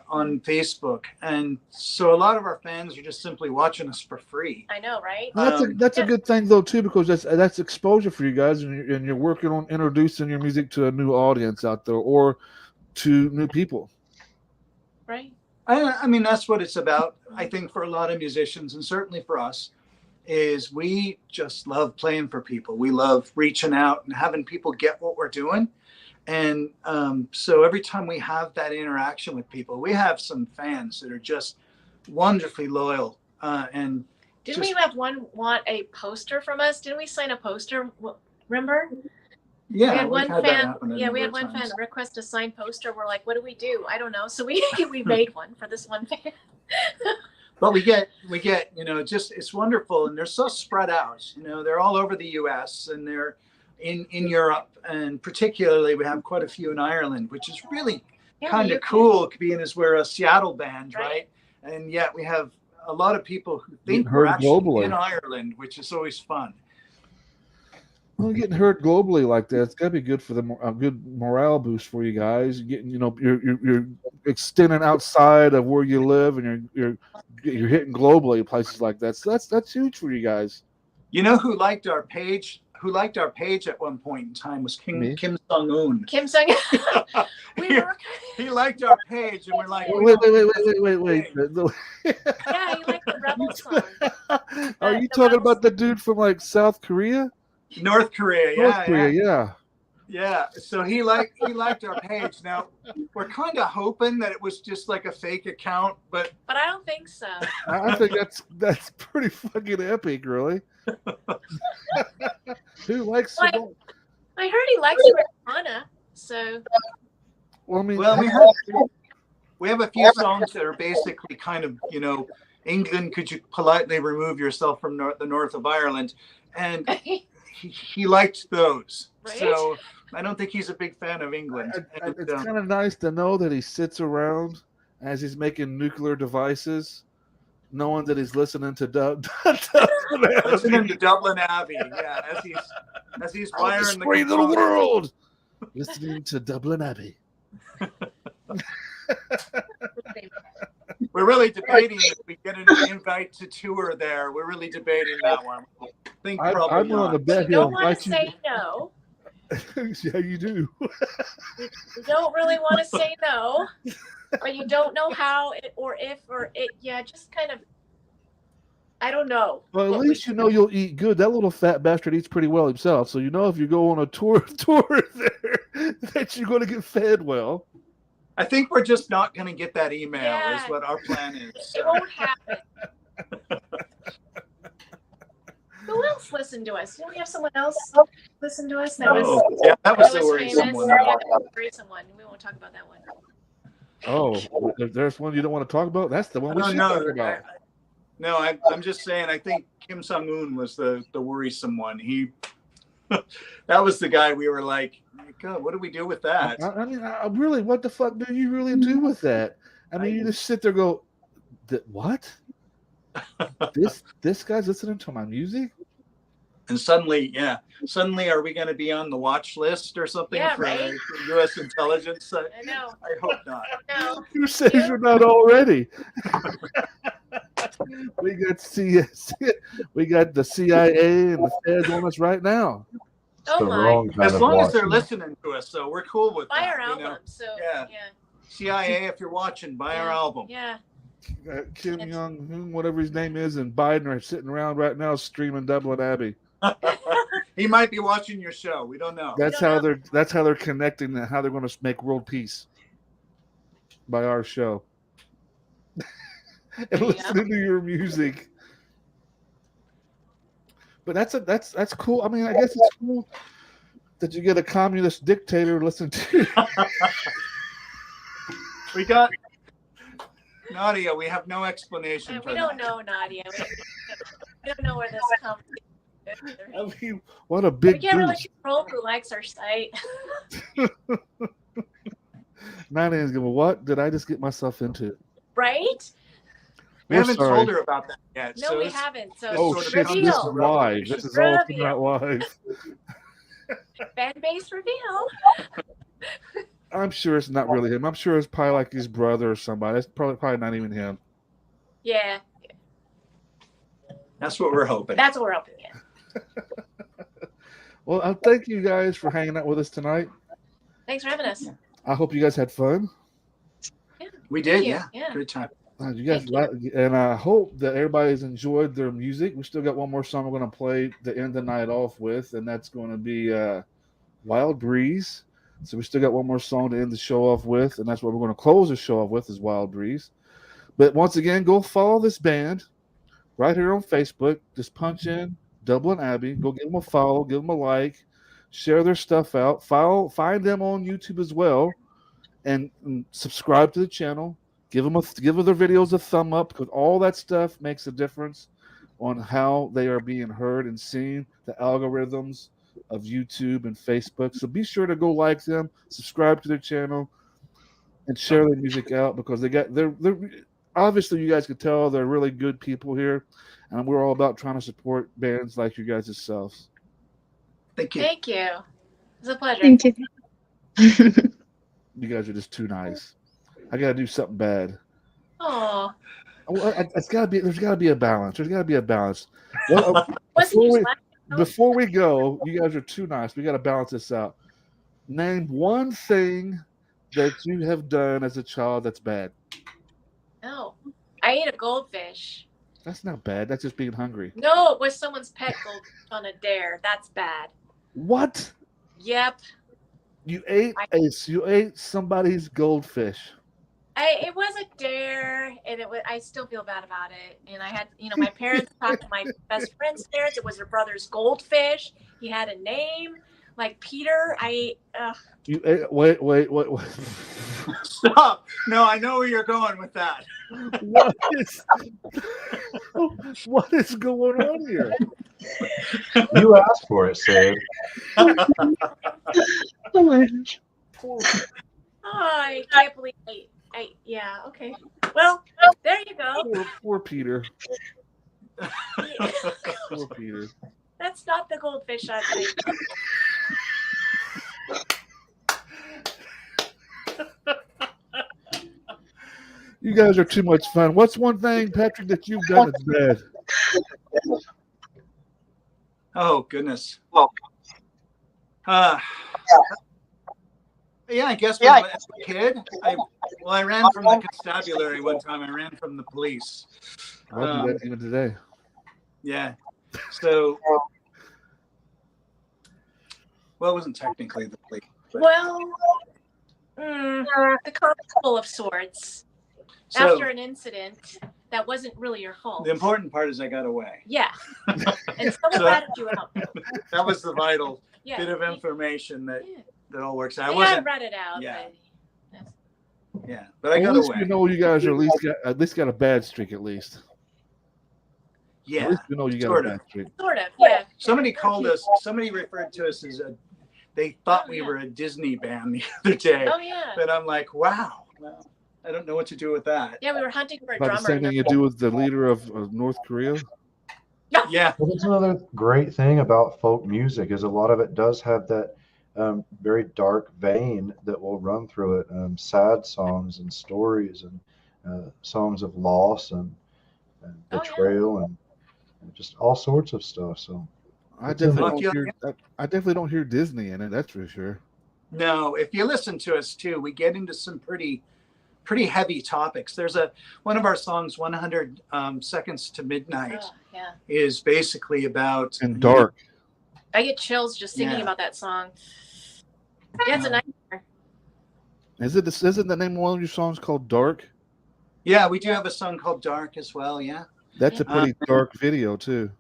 on Facebook. And so a lot of our fans are just simply watching us for free. I know, right? That's a good thing though too, because that's exposure for you guys, and you're working on introducing your music to a new audience out there or to new people. Right. I mean, that's what it's about. I think for a lot of musicians, and certainly for us, is we just love playing for people. We love reaching out and having people get what we're doing. And so every time we have that interaction with people, we have some fans that are just wonderfully loyal. And didn't we have one want a poster from us? Didn't we sign a poster? Remember? Yeah, we had one fan. Yeah, we had one fan request a signed poster. We're like, what do we do? I don't know. So we made one for this one fan. But we get, just it's wonderful, and they're so spread out. They're all over the U.S. and they're in Europe, and particularly we have quite a few in Ireland, which is really kind of cool, being as we're a Seattle band, right? And yet we have a lot of people who think we're actually globally in Ireland, which is always fun. Well, getting heard globally like that, it's got to be good for a good morale boost for you guys. Getting, you're extending outside of where you live, and you're hitting globally places like that. So that's huge for you guys. Who liked our page? Who liked our page at one point in time was Kim Sung-un. Kim Sung-un. He liked our page, and we're like, wait. Yeah, he liked the Rebel song. Are you talking about the dude from like South Korea? North Korea, yeah. Yeah, so he liked our page. Now we're kind of hoping that it was just like a fake account, but I don't think so. I think that's pretty fucking epic, really. Who likes? I heard he likes marijuana, so. Well, I mean, we have a few songs that are basically kind of England. Could you politely remove yourself from the north of Ireland? And he liked those. Right? So I don't think he's a big fan of England. It's kind of nice to know that he sits around as he's making nuclear devices, knowing that he's listening to Dublin Abbey. Yeah, as he's wiring the screen of the world, listening to Dublin Abbey. We're really debating if we get an invite to tour there. We're really debating that one. I'm willing to bet you don't want to say no. Yeah, you do. You don't really want to say no, or you don't know how or if or it. Yeah, just kind of. I don't know. Well, at least you know you'll eat good. That little fat bastard eats pretty well himself, so you know if you go on a tour there that you're going to get fed well. I think we're just not going to get that email. Yeah. Is what our plan is. It won't happen. Who else listened to us? Didn't we have someone else listen to us? That was the worrisome famous. one. Yeah, that was the worrisome one. We won't talk about that one. Oh, if there's one you don't want to talk about, that's the one we should talk about. No, I'm just saying. I think Kim Sung-un was the worrisome one. That was the guy we were like, God, what do we do with that? I mean, really, what the fuck do you really do with that? I mean, you just sit there and go, what? This guy's listening to my music? And suddenly, are we going to be on the watch list or something for U.S. intelligence? I know. I hope not. No. Who says you're not already? We got the CIA and the feds on us right now. Oh my! As long as they're listening to us, so we're cool with buy that. our album. So yeah. CIA, if you're watching, buy our album. Yeah. Kim Jong-un, whatever his name is, and Biden are sitting around right now streaming Dublin Abbey. He might be watching your show. We don't know. That's how they're connecting and how they're going to make world peace by our show. And listening to your music. But that's cool. I mean, I guess it's cool that you get a communist dictator to listen to. We got Nadia. We have no explanation for we don't know Nadia. We don't know where this comes from. I mean, what a big. We can't really control who likes our site. Nadia's going, what did I just get myself into? Right? We haven't told her about that yet. No, we haven't. So oh shit! This is live. This is all coming out live. Fan base reveal. I'm sure it's not really him. I'm sure it's probably like his brother or somebody. It's probably not even him. Yeah. That's what we're hoping. That's what we're hoping. Yeah. Well, thank you guys for hanging out with us tonight. Thanks for having us. I hope you guys had fun. Yeah. We did. Yeah. Good time. You guys, and I hope that everybody's enjoyed their music. We still got one more song we're going to play to end the night off with, and that's going to be Wild Breeze. So we still got one more song to end the show off with, and that's what we're going to close the show off with is Wild Breeze. But once again, go follow this band right here on Facebook. Just punch in Dublin Abbey. Go give them a follow, give them a like, share their stuff out. Find them on YouTube as well, and subscribe to the channel. Give them their videos a thumb up because all that stuff makes a difference on how they are being heard and seen, the algorithms of YouTube and Facebook. So be sure to go like them, subscribe to their channel, and share their music out because they're obviously you guys can tell they're really good people here, and we're all about trying to support bands like you guys yourselves. Thank you. Thank you. It's a pleasure. Thank you. You guys are just too nice. I gotta do something bad. Oh. There's gotta be a balance. There's gotta be a balance. Before we go, you guys are too nice. We gotta balance this out. Name one thing that you have done as a child that's bad. No, I ate a goldfish. That's not bad. That's just being hungry. No, it was someone's pet goldfish on a dare. That's bad. What? Yep. You ate somebody's goldfish. It was a dare, and I still feel bad about it. And I had, my parents talked to my best friend's parents. It was her brother's goldfish. He had a name like Peter. You ate, wait. Stop! No, I know where you're going with that. What is going on here? You asked for it, Sid. Oh my gosh. I can't believe yeah, okay. Well, there you go. Poor Peter. Poor Peter. That's not the goldfish I think. You guys are too much fun. What's one thing, Patrick, that you've done that's bad? Oh, goodness. Yeah, I guess when I was a kid, I ran from the constabulary one time. I ran from the police. I'll do that even today. Yeah. So, well, it wasn't technically the police. But. Well, the constable of sorts. So, after an incident that wasn't really your fault. The important part is I got away. Yeah. And someone ratted you out. That was the vital bit of information that all works out. I wasn't ratted out. Yeah. But, yeah, but I got away. You know, you guys are at least got a bad streak at least. Yeah. At least you know you got a bad streak. Sort of. Yeah. Somebody called us. Somebody referred to us as they thought we were a Disney band the other day. Oh yeah. And I'm like, wow. Well, I don't know what to do with that. Yeah, we were hunting for a About drummer. the same thing you do with the leader of North Korea. Yeah. Well, that's another great thing about folk music is a lot of it does have that very dark vein that will run through it. Sad songs and stories and songs of loss and betrayal and just all sorts of stuff. So I definitely don't hear Disney in it. That's for sure. No, if you listen to us too, we get into some pretty heavy topics. There's one of our songs, 100 Seconds to Midnight, is basically about and dark. I get chills just thinking about that song. Yeah, it's a nightmare. Isn't the name of one of your songs called Dark? Yeah, we do have a song called Dark as well. Yeah, that's a pretty dark video too.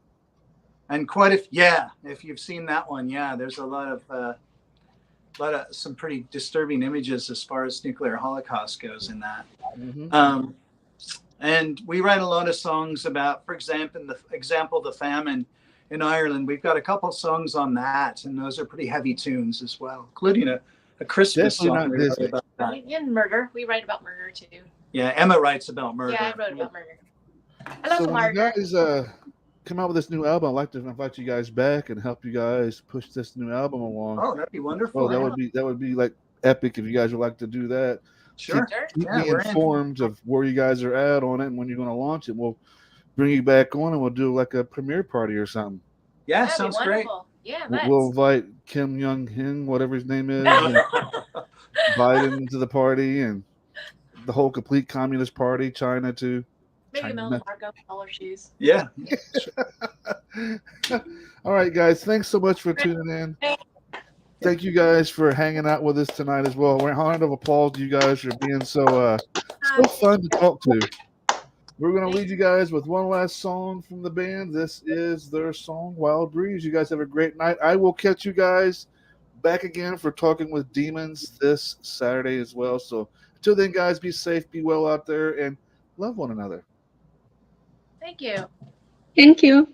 And if you've seen that one, there's a lot of some pretty disturbing images as far as nuclear holocaust goes in that. Mm-hmm. And we write a lot of songs about, for example, the famine in Ireland. We've got a couple songs on that, and those are pretty heavy tunes as well, including a Christmas song. We wrote about that. And murder. We write about murder too. Yeah, Emma writes about murder. Yeah, I wrote about murder. I love so when murder. you guys come out with this new album, I'd like to invite you guys back and help you guys push this new album along. Oh, that'd be wonderful. Well, that would be like epic if you guys would like to do that. Sure. Keep me informed of where you guys are at on it and when you're going to launch it. We'll bring you back on and we'll do like a premiere party or something. Yeah, sounds great. Yeah, we'll invite Kim Young-hin, whatever his name is, and Biden to the party and the whole complete communist party, China too. Maybe Melanie Marco, all her shoes. Yeah. All right, guys. Thanks so much for tuning in. Thank you guys for hanging out with us tonight as well. A round of applause to you guys for being so fun to talk to. We're going to leave you guys with one last song from the band. This is their song, Wild Breeze. You guys have a great night. I will catch you guys back again for Talking with Demons this Saturday as well. So until then, guys, be safe, be well out there, and love one another. Thank you. Thank you.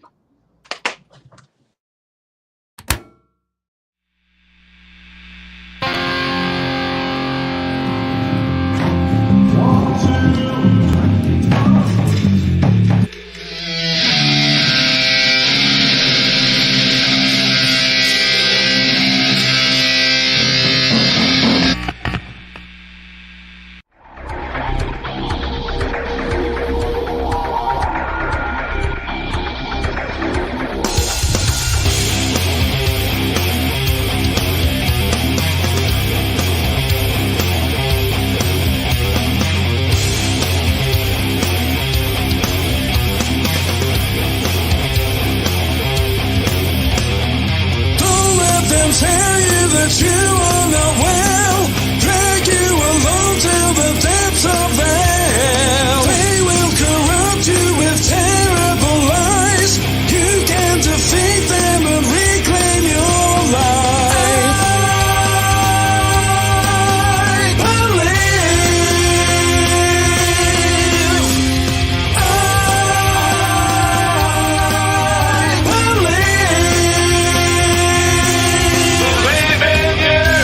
Believe in you.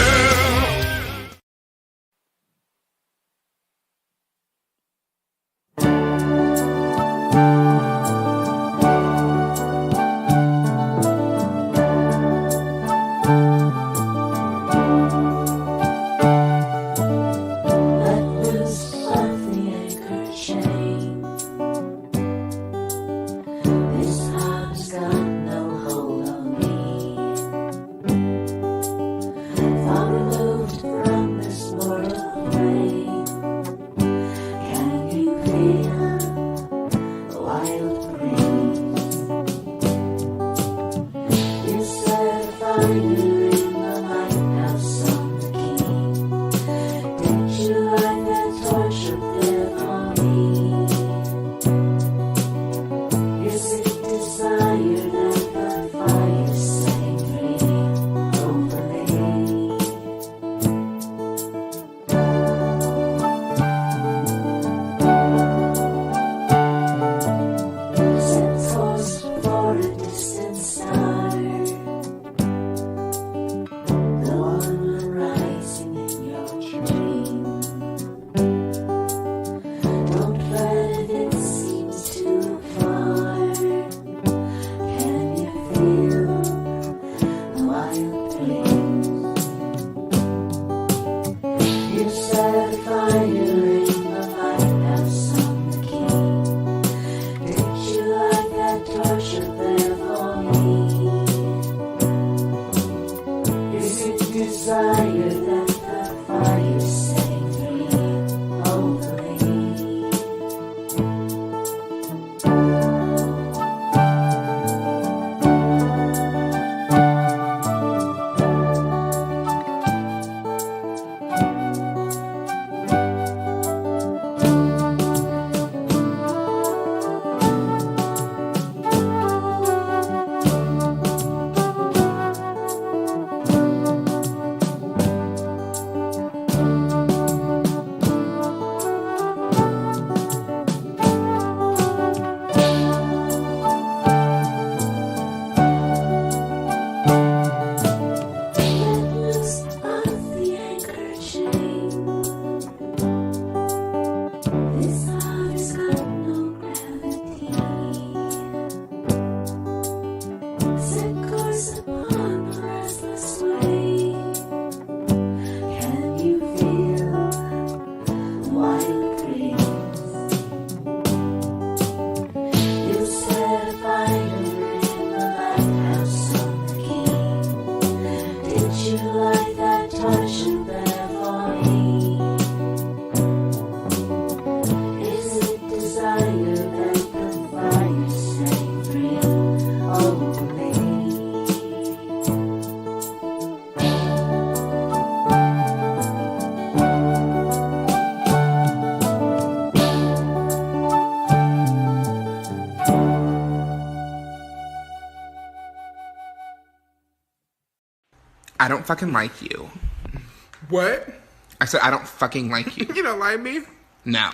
I don't fucking like you. What? I said, I don't fucking like you. You don't like me? No.